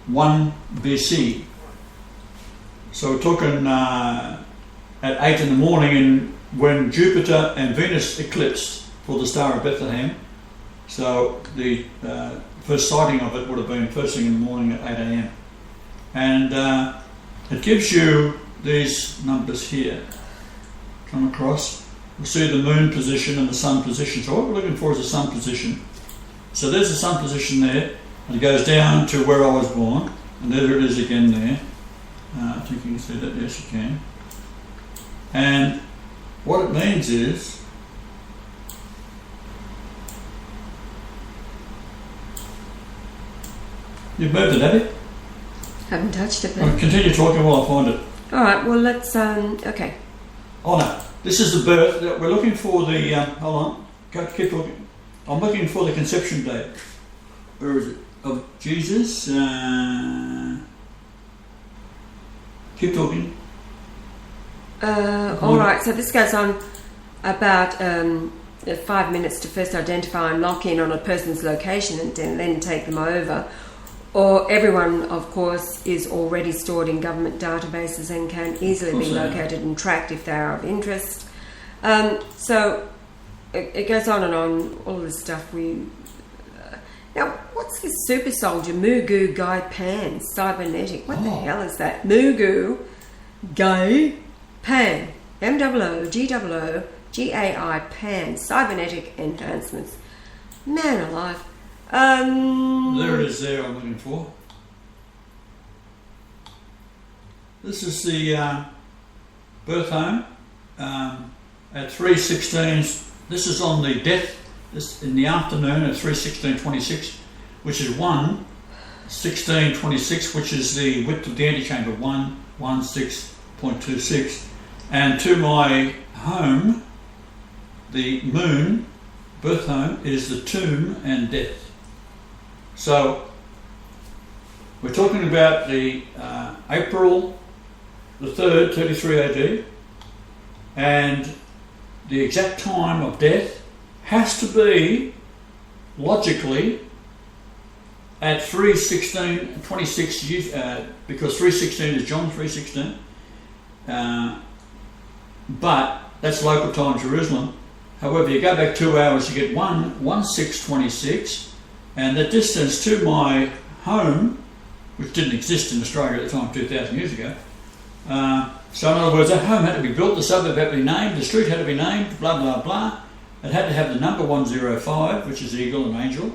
[SPEAKER 3] 1 BC. So we're talking at 8 in the morning, and when Jupiter and Venus eclipsed for the Star of Bethlehem. So the first sighting of it would have been first thing in the morning at 8 a.m. And it gives you these numbers here. Come across. We'll see the moon position and the sun position. So what we're looking for is the sun position. So there's the sun position there, and it goes down to where I was born, and there it is again there. I think you can see that, yes you can. And what it means is you've moved it, have you?
[SPEAKER 2] Haven't touched it,
[SPEAKER 3] I'll
[SPEAKER 2] then.
[SPEAKER 3] continue talking while I find it.
[SPEAKER 2] All right, well, let's, okay.
[SPEAKER 3] Oh no, this is the birth. We're looking for the, hold on, keep talking. I'm looking for the conception date. Where is it? Of Jesus. Keep talking.
[SPEAKER 2] All right, so this goes on about 5 minutes to first identify and lock in on a person's location and then take them over. Or everyone, of course, is already stored in government databases and can easily be located and tracked if they are of interest. So it goes on and on, all this stuff. Now, what's this super soldier, Mugu Guy Pan, cybernetic? What the hell is that? Mugu Guy Pan, MOOGOOGAI Pan, cybernetic enhancements. Man alive.
[SPEAKER 3] There it is there I'm looking for. This is the birth home at 3:16. This is on the death. This in the afternoon at 3:16:26, which is 1:16:26, which is the width of the antechamber, 116.26. And to my home, the moon, birth home, is the tomb and death. So we're talking about the April the 3rd, 33 AD, and the exact time of death has to be logically at 3:16:26, because 3:16 is John 3:16, but that's local time Jerusalem. However, you go back 2 hours, you get 1:16:26, and the distance to my home, which didn't exist in Australia at the time, 2,000 years ago. So in other words, that home had to be built, the suburb had to be named, the street had to be named, blah blah blah. It had to have the number 105, which is eagle and angel,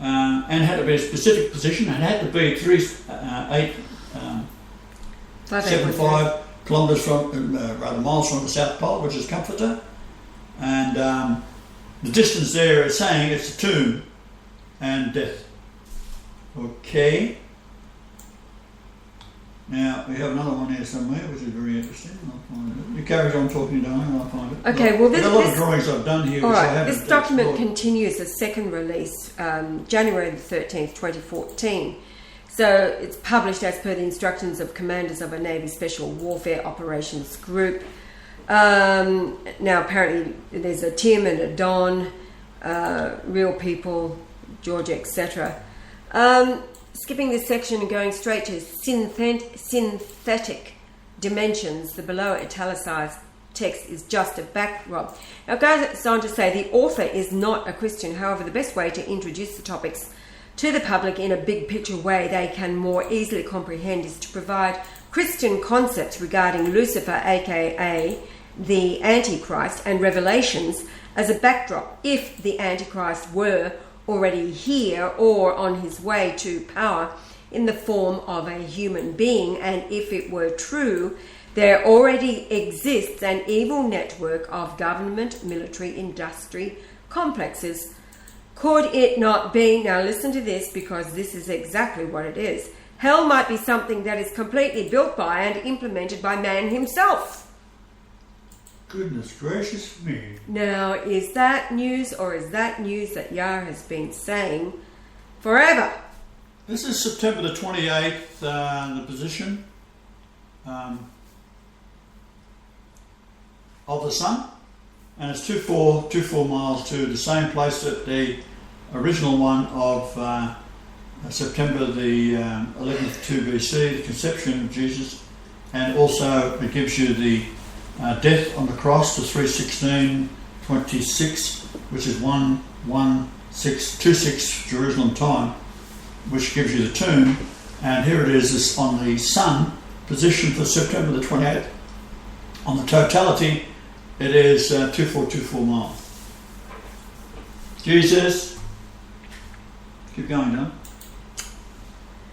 [SPEAKER 3] and it had to be a specific position. It had to be 75 kilometres from, rather miles from the South Pole, which is Comforter, and the distance there is saying it's a tomb and death. Okay. Now we have another one here somewhere, which is very interesting. I'll find it. You carry on talking, darling, and I'll find it.
[SPEAKER 2] Okay, well,
[SPEAKER 3] there's a lot of drawings I've done here.
[SPEAKER 2] All
[SPEAKER 3] which I
[SPEAKER 2] right,
[SPEAKER 3] haven't
[SPEAKER 2] this document
[SPEAKER 3] explored.
[SPEAKER 2] continues a second release, January the 13th, 2014. So it's published as per the instructions of commanders of a Navy Special Warfare Operations Group. Now apparently there's a Tim and a Don, real people, George, etc. Skipping this section and going straight to synthetic dimensions, the below italicized text is just a backdrop. Now it goes on to say the author is not a Christian. However, the best way to introduce the topics to the public in a big picture way they can more easily comprehend is to provide Christian concepts regarding Lucifer, aka the Antichrist, and revelations as a backdrop if the Antichrist were already here or on his way to power in the form of a human being, and if it were true, there already exists an evil network of government, military, industry complexes. Could it not be, now listen to this because this is exactly what it is, hell might be something that is completely built by and implemented by man himself.
[SPEAKER 3] Goodness gracious me.
[SPEAKER 2] Now, is that news, or is that news that Yah has been saying forever?
[SPEAKER 3] This is September the 28th, the position of the sun, and it's 24 miles to the same place that the original one of September the 11th 2 BC, the conception of Jesus, and also it gives you the death on the cross to 3:16:26, which is 1:16:26 Jerusalem time, which gives you the tomb, and here it is on the sun position for September the 28th. On the totality, it is 2424 miles. Jesus, keep going, Don.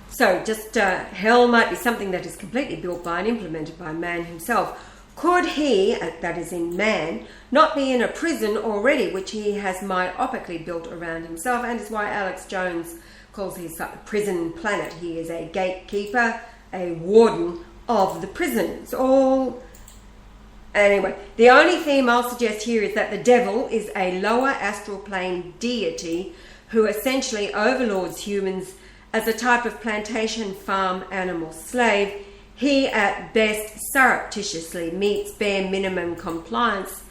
[SPEAKER 2] So, just hell might be something that is completely built by and implemented by man himself. Could he, that is in man, not be in a prison already, which he has myopically built around himself, and is why Alex Jones calls his prison planet. He is a gatekeeper, a warden of the prison. It's all... Anyway, the only theme I'll suggest here is that the devil is a lower astral plane deity who essentially overlords humans as a type of plantation farm animal slave. He at best surreptitiously meets bare minimum compliance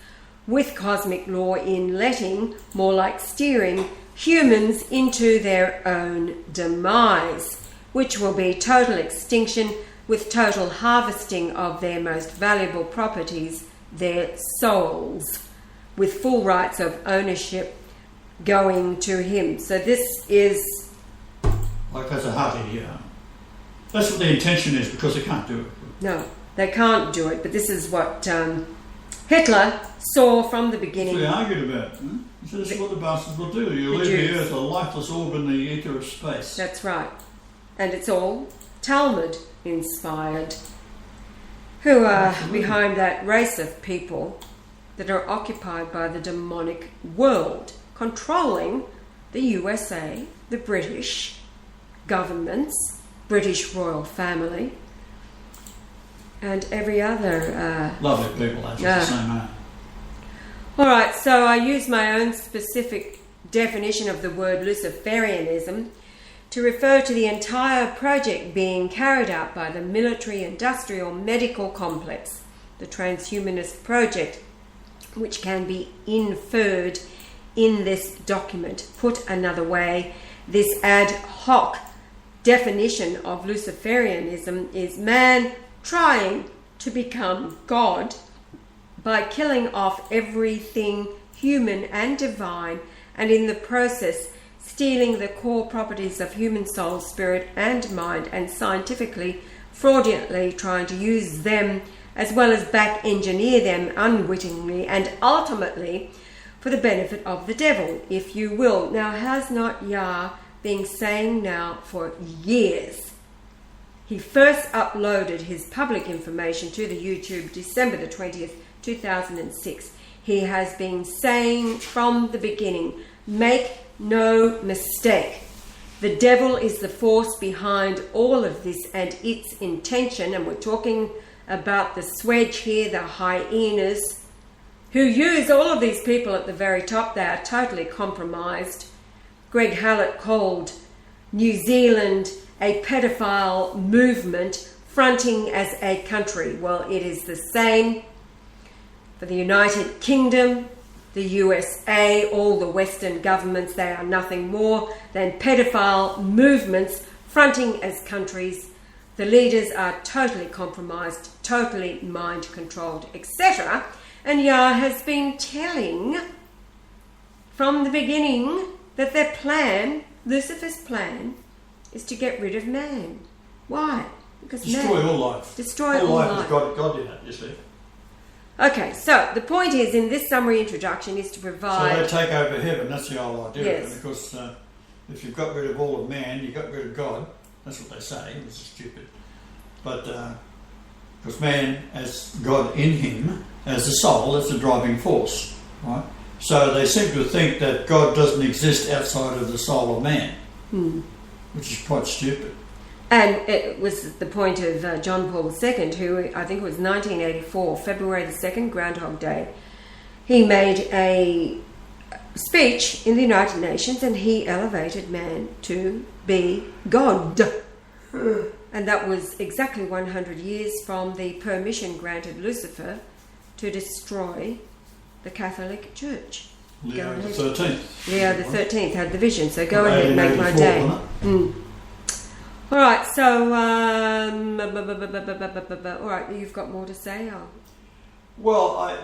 [SPEAKER 2] with cosmic law in letting, more like steering, humans into their own demise, which will be total extinction with total harvesting of their most valuable properties, their souls, with full rights of ownership going to him. So this is...
[SPEAKER 3] Like that's a hard idea. That's what the intention is, because they can't do it.
[SPEAKER 2] No, they can't do it, but this is what Hitler saw from the beginning.
[SPEAKER 3] That's what they argued about. He said, this is what the bastards will do. You leave the Earth a lifeless orb in the ether of space.
[SPEAKER 2] That's right. And it's all Talmud inspired. Who are behind that race of people that are occupied by the demonic world, controlling the USA, the British governments, British royal family, and every other...
[SPEAKER 3] lovely people, actually, the same.
[SPEAKER 2] All right, so I use my own specific definition of the word Luciferianism to refer to the entire project being carried out by the military, industrial, medical complex, the transhumanist project, which can be inferred in this document. Put another way, this ad hoc definition of Luciferianism is man trying to become God by killing off everything human and divine, and in the process stealing the core properties of human soul, spirit and mind, and scientifically, fraudulently trying to use them as well as back engineer them unwittingly and ultimately for the benefit of the devil, if you will. Now, has not Yah been saying now for years? He first uploaded his public information to the YouTube December the 20th, 2006. He has been saying from the beginning, make no mistake, the devil is the force behind all of this and its intention, and we're talking about the swedge here, the hyenas, who use all of these people at the very top. They are totally compromised. Greg Hallett called New Zealand a pedophile movement fronting as a country. Well, it is the same for the United Kingdom, the USA, all the Western governments. They are nothing more than pedophile movements fronting as countries. The leaders are totally compromised, totally mind-controlled, etc. And Yah has been telling from the beginning that their plan, Lucifer's plan, is to get rid of man. Why? Because
[SPEAKER 3] destroy all life.
[SPEAKER 2] Destroy all life.
[SPEAKER 3] God did that, you see.
[SPEAKER 2] Okay, so the point is, in this summary introduction, is to provide...
[SPEAKER 3] So they take over heaven, that's the whole idea.
[SPEAKER 2] Yes.
[SPEAKER 3] Because if you've got rid of all of man, you've got rid of God. That's what they say, which is stupid. But because man has God in him as the soul, as the driving force, right? So they seem to think that God doesn't exist outside of the soul of man, which is quite stupid.
[SPEAKER 2] And it was the point of John Paul II, who I think it was 1984, February the 2nd, Groundhog Day. He made a speech in the United Nations and he elevated man to be God. And that was exactly 100 years from the permission granted Lucifer to destroy the Catholic Church.
[SPEAKER 3] Leo the 13th.
[SPEAKER 2] Leo the 13th had the vision, so go ahead and make my day. All right, so, all right, you've got more to say?
[SPEAKER 3] Well, I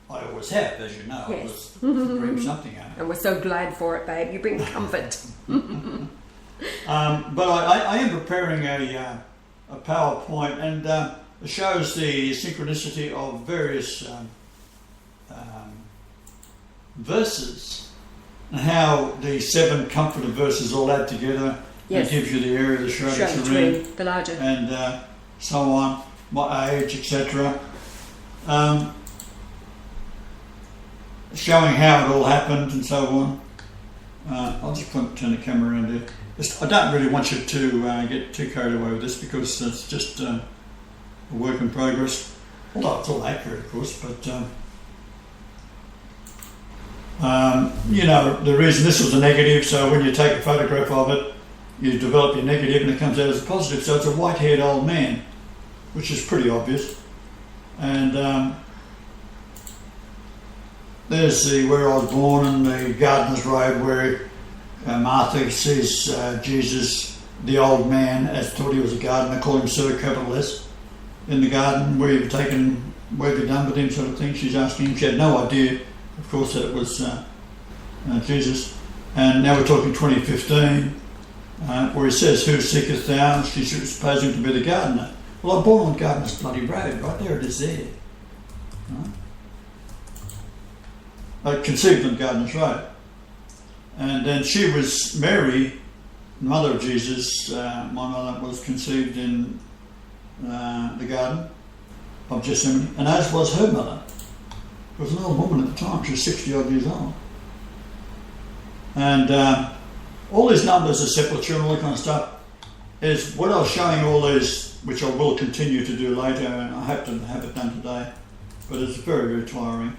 [SPEAKER 3] always have, as you know.
[SPEAKER 2] Yes.
[SPEAKER 3] I always bring something out.
[SPEAKER 2] And we're so glad for it, babe. You bring comfort.
[SPEAKER 3] But I am preparing a PowerPoint, and it shows the synchronicity of various verses and how the 7 comforter verses all add together.
[SPEAKER 2] Yes.
[SPEAKER 3] It gives you the area of the Schroeder
[SPEAKER 2] tree, the larger.
[SPEAKER 3] and so on. my age, etc. Showing how it all happened and so on. I'll just turn the camera around there. I don't really want you to get too carried away with this because it's just a work in progress. Although it's all accurate, of course, but the reason this was a negative, so when you take a photograph of it, you develop your negative and it comes out as a positive. So it's a white-haired old man, which is pretty obvious. And there's where I was born in the Gardener's Road, where Martha sees Jesus, the old man, as thought he was a gardener, call him Sir, capital S, in the garden. Where have you done with him, sort of thing. She's asking him. She had no idea, of course, that it was Jesus. And now we're talking 2015, where he says, "Who seekest thou?" She's supposing to be the gardener. Well, I'm born on Gardener's bloody road, right there it is there. Right? Conceived on Gardener's Road. And then she was Mary, the mother of Jesus. My mother was conceived in the garden of Gethsemane, and as was her mother. She was an old woman at the time. She was 60 odd years old. And all these numbers of sepulture and all that kind of stuff is what I was showing all these, which I will continue to do later, and I hope to have it done today, but it's very, very tiring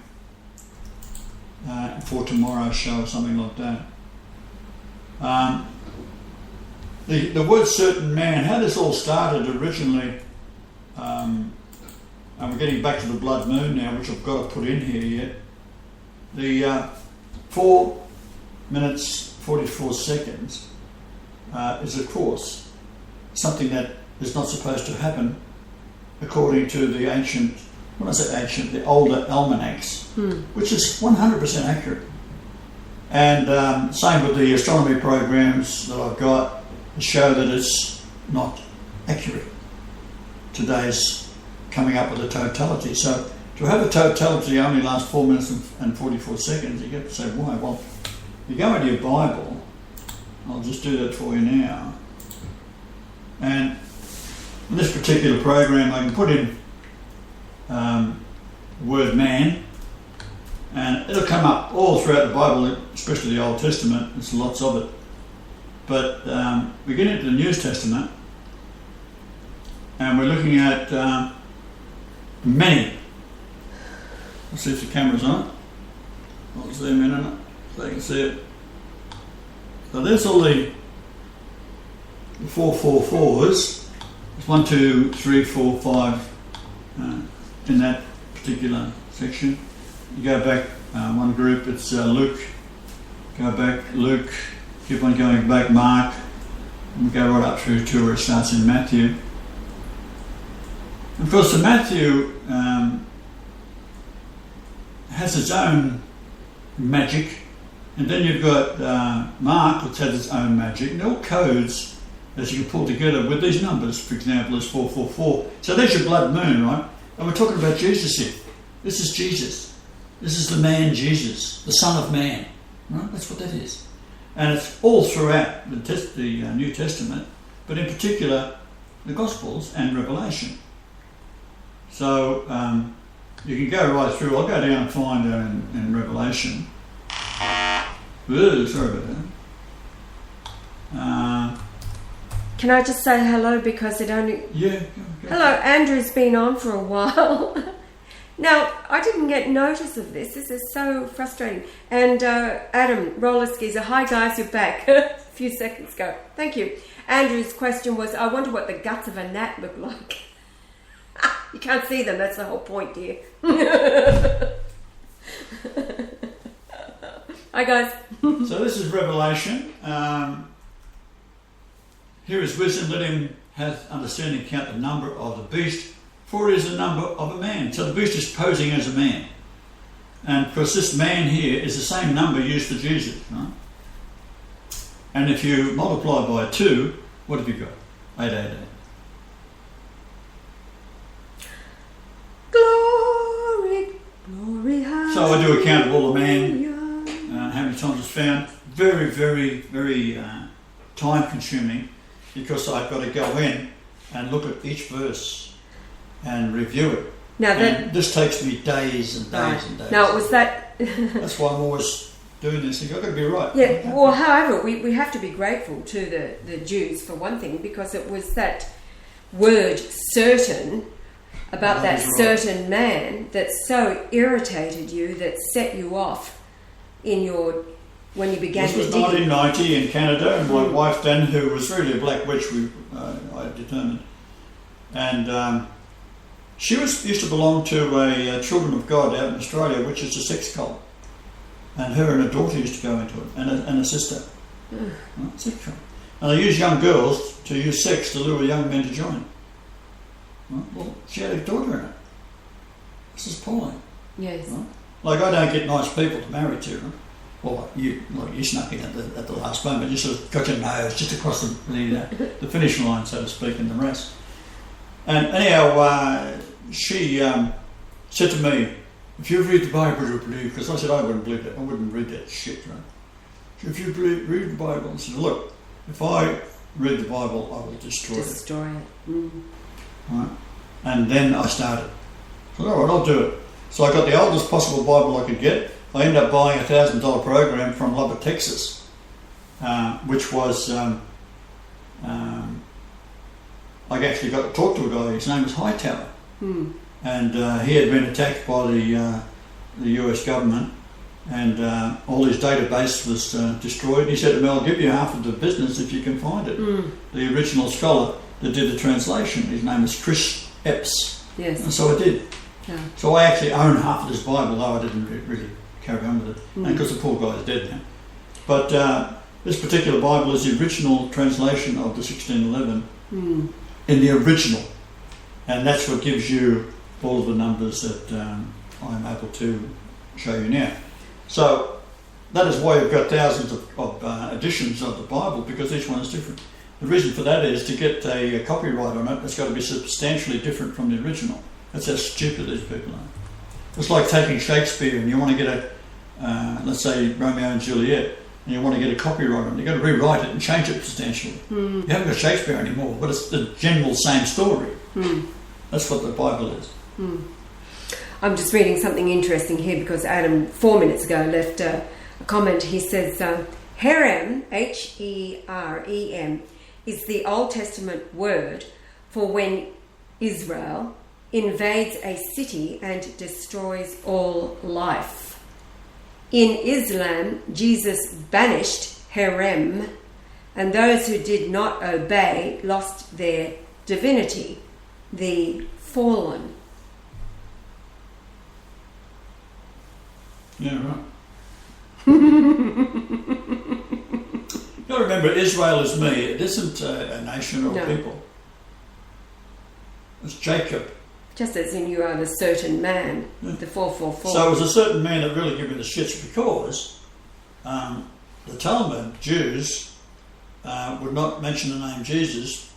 [SPEAKER 3] for tomorrow's show or something like that. The word certain man, how this all started originally, and we're getting back to the blood moon now, which I've got to put in here yet. The 4 minutes 44 seconds is, of course, something that is not supposed to happen according to the ancient, when I say ancient, the older almanacs, which is 100% accurate. And same with the astronomy programs that I've got show that it's not accurate. Today's coming up with a totality. So to have a totality only lasts 4 minutes and 44 seconds, you have to say, why? Well, you go into your Bible, I'll just do that for you now. And in this particular program, I can put in the word man, and it'll come up all throughout the Bible, especially the Old Testament. There's lots of it. But we get into the New Testament, and we're looking at many. Let's see if the camera's on it. I'll zoom in on it so you can see it. So there's all the 444s. There's 1, 2, 3, 4, 5 in that particular section. You go back one group, it's Luke. Go back Luke. Keep on going back Mark. And we go right up through to where it starts in Matthew. Of course, the Matthew has its own magic, and then you've got Mark, which has its own magic, and they're all codes that you can pull together with these numbers. For example, is 444. So there's your blood moon, right? And we're talking about Jesus here. This is Jesus. This is the man Jesus, the Son of Man. Right? That's what that is. And it's all throughout the New Testament, but in particular the Gospels and Revelation. So you can go right through. I'll go down and find in Revelation. Ooh, sorry about that.
[SPEAKER 2] Can I just say hello because it only...
[SPEAKER 3] Yeah. Go.
[SPEAKER 2] Hello, Andrew's been on for a while. Now, I didn't get notice of this. This is so frustrating. And Adam, roller skis, hi guys, you're back. A few seconds ago. Thank you. Andrew's question was, I wonder what the guts of a gnat look like. You can't see them, that's the whole point, dear. Hi guys.
[SPEAKER 3] So this is Revelation. Here is wisdom, let him have understanding count the number of the beast, for it is the number of a man. So the beast is posing as a man. And of course this man here is the same number used for Jesus. Right? And if you multiply by 2, what have you got? 888.
[SPEAKER 2] Glory, glory, hallelujah.
[SPEAKER 3] So I do a count of all the man, how many times it's found. Very, very, very time consuming, because I've got to go in and look at each verse and review it.
[SPEAKER 2] Now
[SPEAKER 3] And this takes me days and days and days.
[SPEAKER 2] Now, was that...
[SPEAKER 3] That's why I'm always doing this. You've got to be right.
[SPEAKER 2] Yeah, well, however, we have to be grateful to the Jews, for one thing, because it was that word certain, about that certain man, that so irritated you, that set you off when you began to dig.
[SPEAKER 3] This was 1990 in Canada, and my wife then, who was really a black witch, I determined, and she used to belong to a Children of God out in Australia, which is a sex cult, and her and her daughter used to go into it, and a sister. Right, sex cult. And they use young girls to use sex to lure young men to join. Right? Well, she had a daughter in it. This is appalling.
[SPEAKER 2] Yes.
[SPEAKER 3] Right? Like, I don't get nice people to marry to. Right? Well, you snuck in at the last moment. You sort of got your nose just across the finish line, so to speak, in the race. And anyhow, she said to me, "If you read the Bible, you'll believe." Because I said I wouldn't believe that. I wouldn't read that shit, right? So if you read the Bible, I said, "Look, if I read the Bible, I will destroy it."
[SPEAKER 2] Destroy it. Mm.
[SPEAKER 3] Right? And then I started. So, all right, I'll do it. So I got the oldest possible Bible I could get. I ended up buying a $1,000 program from Lubbock, Texas, which was... I actually got to talk to a guy. His name was Hightower, and he had been attacked by the US government, and all his database was destroyed. He said to me, "I'll give you half of the business if you can find it." The original scholar that did the translation, his name was Chris Epps.
[SPEAKER 2] Yes.
[SPEAKER 3] And so I did.
[SPEAKER 2] Yeah.
[SPEAKER 3] So I actually own half of this Bible, though I didn't really carry on with it, and because the poor guy's dead now. But this particular Bible is the original translation of the 1611 in the original, and that's what gives you all of the numbers that I'm able to show you now. So that is why you've got thousands of editions of the Bible, because each one is different. The reason for that is to get a copyright on it, it's got to be substantially different from the original. That's how stupid these people are. It's like taking Shakespeare and you want to get let's say Romeo and Juliet, and you want to get a copyright on it. You've got to rewrite it and change it substantially. You haven't got Shakespeare anymore, but it's the general same story. That's what the Bible is.
[SPEAKER 2] I'm just reading something interesting here, because Adam 4 minutes ago left a comment. He says, Herem, H-E-R-E-M, is the Old Testament word for when Israel invades a city and destroys all life. In Islam, Jesus banished Herem, and those who did not obey lost their divinity, the fallen.
[SPEAKER 3] Yeah, right. You've got to remember, Israel is me. It isn't a nation or people. It's Jacob.
[SPEAKER 2] Just as in you are the certain man, the 444.
[SPEAKER 3] So it was a certain man that really gave me the shits, because the Talmud, Jews, would not mention the name Jesus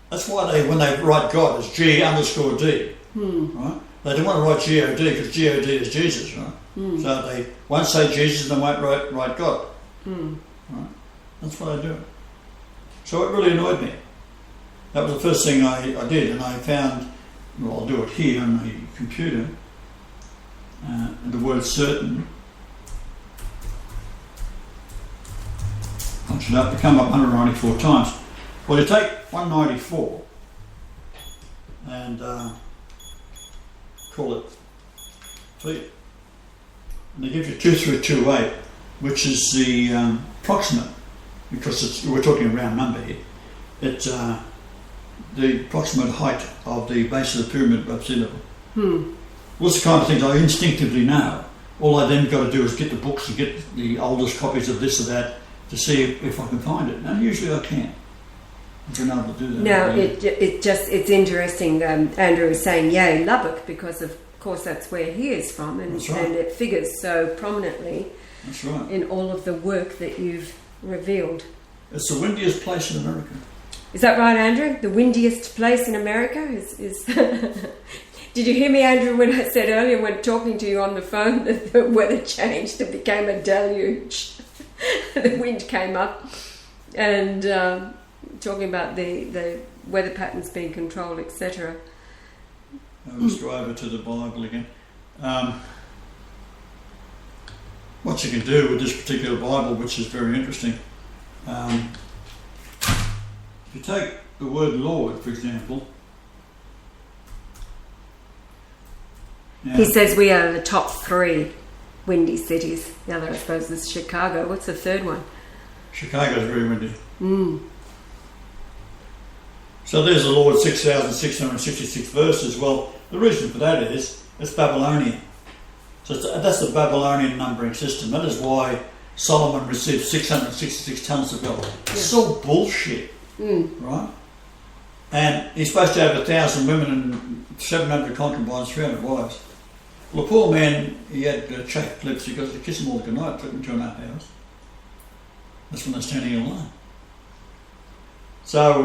[SPEAKER 3] that's why when they write God, it's G_D, right? They don't want to write G-O-D, because G-O-D is Jesus, right? So they won't say Jesus and they won't write God. Right? That's why I do it. So it really annoyed me. That was the first thing I did, and I found, well, I'll do it here on the computer, the word certain. I should have to come up 194 times. Well, you take 194 and call it feet. And they give you 2 through 28, which is the approximate, because we're talking a round number here. It's the approximate height of the base of the pyramid above sea level. Well, that's the kind of things I instinctively know. All I then got to do is get the books and get the oldest copies of this or that to see if I can find it. And usually I can. I've been able to do that.
[SPEAKER 2] Now, it's interesting. Andrew is saying, yay, Lubbock, because of course that's where he is from, and,
[SPEAKER 3] right.
[SPEAKER 2] and it figures so prominently
[SPEAKER 3] That's right.
[SPEAKER 2] in all of the work that you've revealed.
[SPEAKER 3] It's the windiest place in America.
[SPEAKER 2] Is that right, Andrew? The windiest place in America is Did you hear me, Andrew, when I said earlier, when talking to you on the phone, that the weather changed and became a deluge? The wind came up, and talking about the weather patterns being controlled, etc.
[SPEAKER 3] Let's go over to the Bible again. What you can do with this particular Bible, which is very interesting, if you take the word Lord, for example.
[SPEAKER 2] He says we are the top 3 windy cities. The other, I suppose, is Chicago. What's the third one?
[SPEAKER 3] Chicago's very windy. So there's the Lord, 6,666 verses. Well, the reason for that is it's Babylonian. So that's the Babylonian numbering system. That is why Solomon received 666 talents of gold. It's all bullshit, right? And he's supposed to have 1,000 women and 700 concubines, 300 wives. Well, the poor man, he had chapped lips because he kissed them all good night, took them 2.5 hours. That's when they're standing in line. So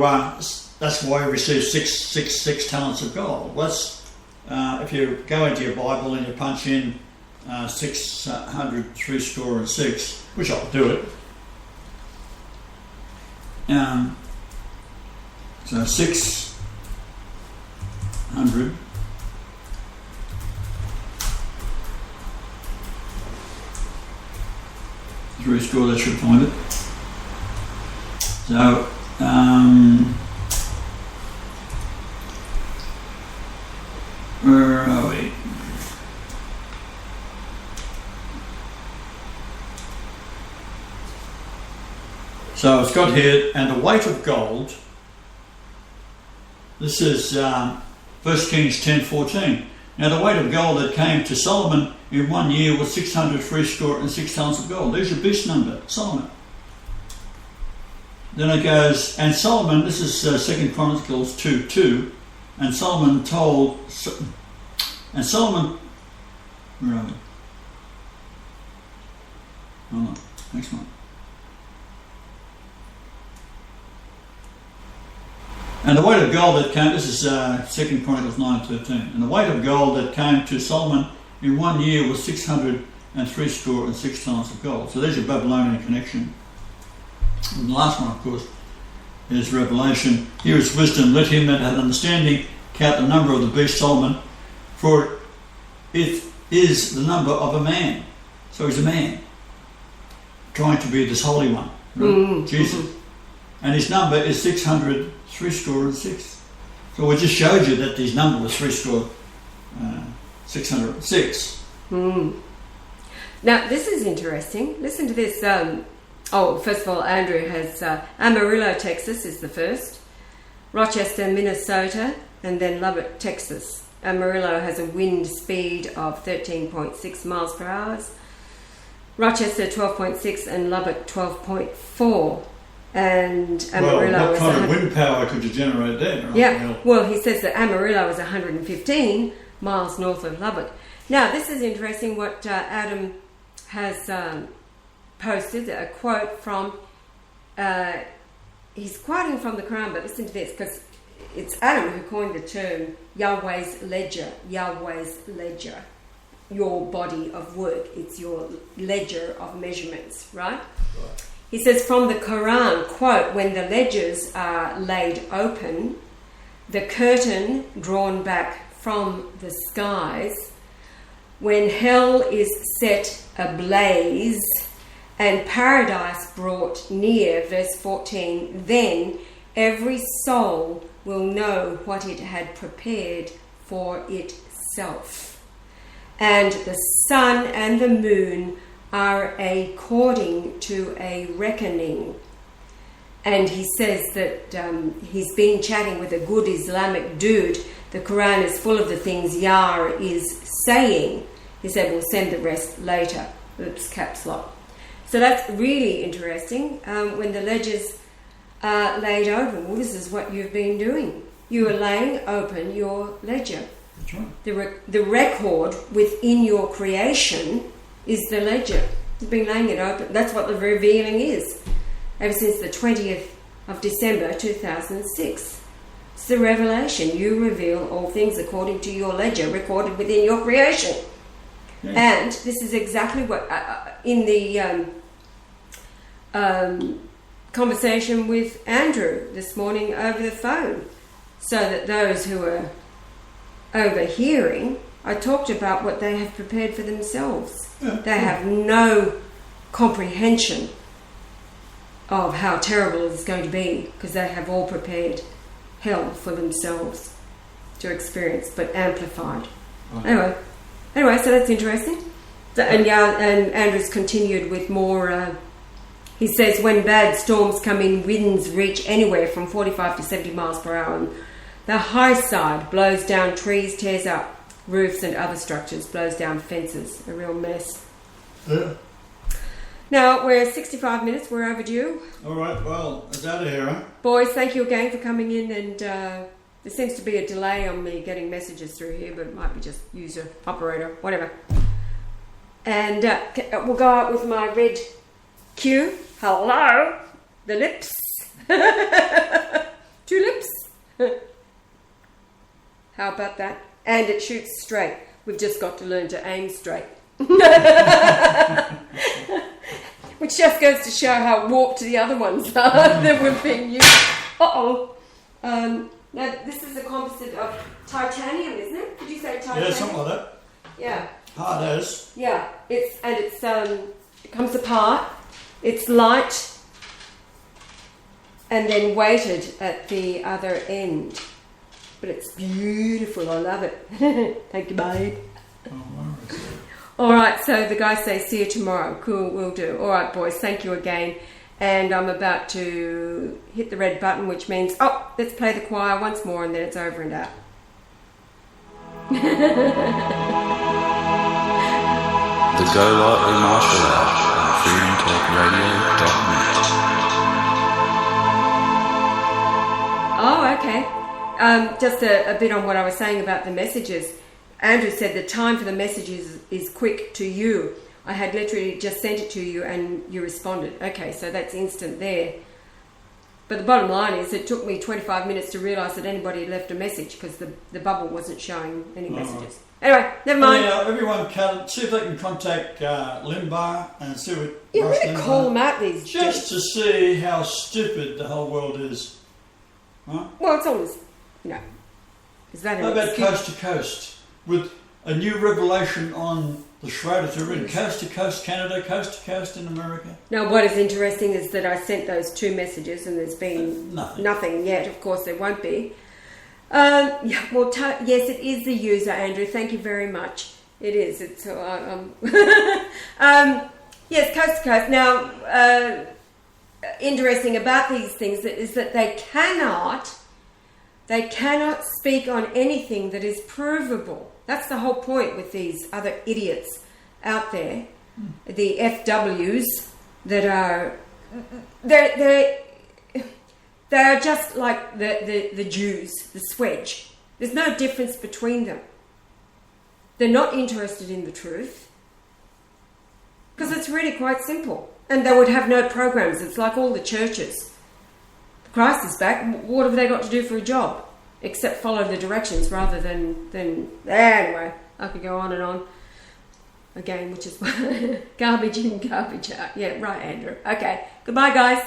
[SPEAKER 3] that's why he received 666 talents of gold. That's, if you go into your Bible and you punch in 666, which I'll do it. So 600. Score, that should find it. So, where are we? So it's got here, and the weight of gold. This is 1 Kings 10:14. Now the weight of gold that came to Solomon in 1 year was 666 talents of gold. There's your beast number, Solomon. Then it goes, and Solomon, this is 2 Chronicles 2:2, and Solomon told, and Solomon, where are we? Oh no, next one. And the weight of gold that came, this is 2 Chronicles 9:13, and the weight of gold that came to Solomon in 1 year was 666 talents of gold. So there's your Babylonian connection. And the last one, of course, is Revelation. Here is wisdom. Let him that hath understanding count the number of the beast Solomon, for it is the number of a man. So he's a man, trying to be this holy one, right? Jesus. And his number is 666. So we just showed you that his number was 606.
[SPEAKER 2] Now, this is interesting. Listen to this. First of all, Andrew has Amarillo, Texas is the first, Rochester, Minnesota, and then Lubbock, Texas. Amarillo has a wind speed of 13.6 miles per hour, Rochester 12.6, and Lubbock 12.4. And Amarillo
[SPEAKER 3] what kind of wind power could you generate there? Right?
[SPEAKER 2] Yeah, well, he says that Amarillo is 115 miles north of Lubbock. Now, this is interesting what Adam has posted, a quote from, he's quoting from the Quran, but listen to this, because it's Adam who coined the term Yahweh's ledger, your body of work, it's your ledger of measurements, right? He says from the Quran, quote, when the ledgers are laid open, the curtain drawn back from the skies, when hell is set ablaze and paradise brought near, verse 14, then every soul will know what it had prepared for itself. And the sun and the moon are according to a reckoning. And he says that he's been chatting with a good Islamic dude. The Quran is full of the things Yah is saying. He said, we'll send the rest later. Oops, caps lock. So that's really interesting. When the ledgers are laid open, well, this is what you've been doing. You are laying open your ledger.
[SPEAKER 3] That's right.
[SPEAKER 2] The record within your creation is the ledger. You've been laying it open. That's what the revealing is. Ever since the 20th of December 2006. It's the revelation. You reveal all things according to your ledger recorded within your creation. Yeah. And this is exactly what, in the conversation with Andrew this morning over the phone, so that those who are overhearing, I talked about what they have prepared for themselves.
[SPEAKER 3] Yeah.
[SPEAKER 2] They have no comprehension of how terrible it's going to be, because they have all prepared hell for themselves to experience, but amplified.
[SPEAKER 3] Right.
[SPEAKER 2] Anyway, so that's interesting. So, and Andrews continued with more. He says, when bad storms come in, winds reach anywhere from 45 to 70 miles per hour. And the high side blows down trees, tears up roofs and other structures, blows down fences. A real mess.
[SPEAKER 3] Yeah.
[SPEAKER 2] Now, we're 65 minutes. We're overdue.
[SPEAKER 3] All right, well, it's out of here, huh?
[SPEAKER 2] Boys, thank you again for coming in. And there seems to be a delay on me getting messages through here, but it might be just user, operator, whatever. And we'll go out with my red cue. Hello, the lips. 2 lips. How about that? And it shoots straight. We've just got to learn to aim straight. Which just goes to show how warped the other ones are that we've been using. Now, this is a composite of titanium, isn't it? Did you say titanium?
[SPEAKER 3] Yeah, something like that.
[SPEAKER 2] Yeah.
[SPEAKER 3] Hard as.
[SPEAKER 2] Yeah, it comes apart. It's light and then weighted at the other end. But it's beautiful. I love it. Thank you, babe.
[SPEAKER 3] Oh, worries.
[SPEAKER 2] All right, so the guys say, see you tomorrow. Cool, will do. All right, boys, thank you again. And I'm about to hit the red button, which means, let's play the choir once more, and then it's over and out.
[SPEAKER 1] The Go Lightly Martial Hour on freedomtalkradio.net.
[SPEAKER 2] Oh, okay. Just a bit on what I was saying about the messages. Andrew said the time for the messages is quick to you. I had literally just sent it to you and you responded. Okay, so that's instant there. But the bottom line is it took me 25 minutes to realise that anybody had left a message, because the bubble wasn't showing any messages. Anyway, never mind.
[SPEAKER 3] Everyone can see if they can contact Limbaugh and see what.
[SPEAKER 2] You
[SPEAKER 3] Rush
[SPEAKER 2] really
[SPEAKER 3] Limbaugh,
[SPEAKER 2] call them out, these
[SPEAKER 3] just to see how stupid the whole world is. Huh?
[SPEAKER 2] Well, it's always, is that
[SPEAKER 3] How
[SPEAKER 2] an
[SPEAKER 3] about
[SPEAKER 2] excuse?
[SPEAKER 3] coast to coast with a new revelation on the Schroeder to ring? Coast to coast Canada, coast to coast in America.
[SPEAKER 2] Now, what is interesting is that I sent those 2 messages and there's been nothing yet. Of course, there won't be. Yes, it is the user, Andrew. Thank you very much. It is. It's yes, coast to coast. Now, interesting about these things is that they cannot speak on anything that is provable. That's the whole point with these other idiots out there, the FWs that are they are just like the Jews, the Swedge. There's no difference between them. They're not interested in the truth, because it's really quite simple. And they would have no programs. It's like all the churches. Christ is back. What have they got to do for a job? Except follow the directions rather than... Anyway, I could go on and on. Again, which is garbage in, garbage out. Yeah, right, Andrew. Okay. Goodbye, guys.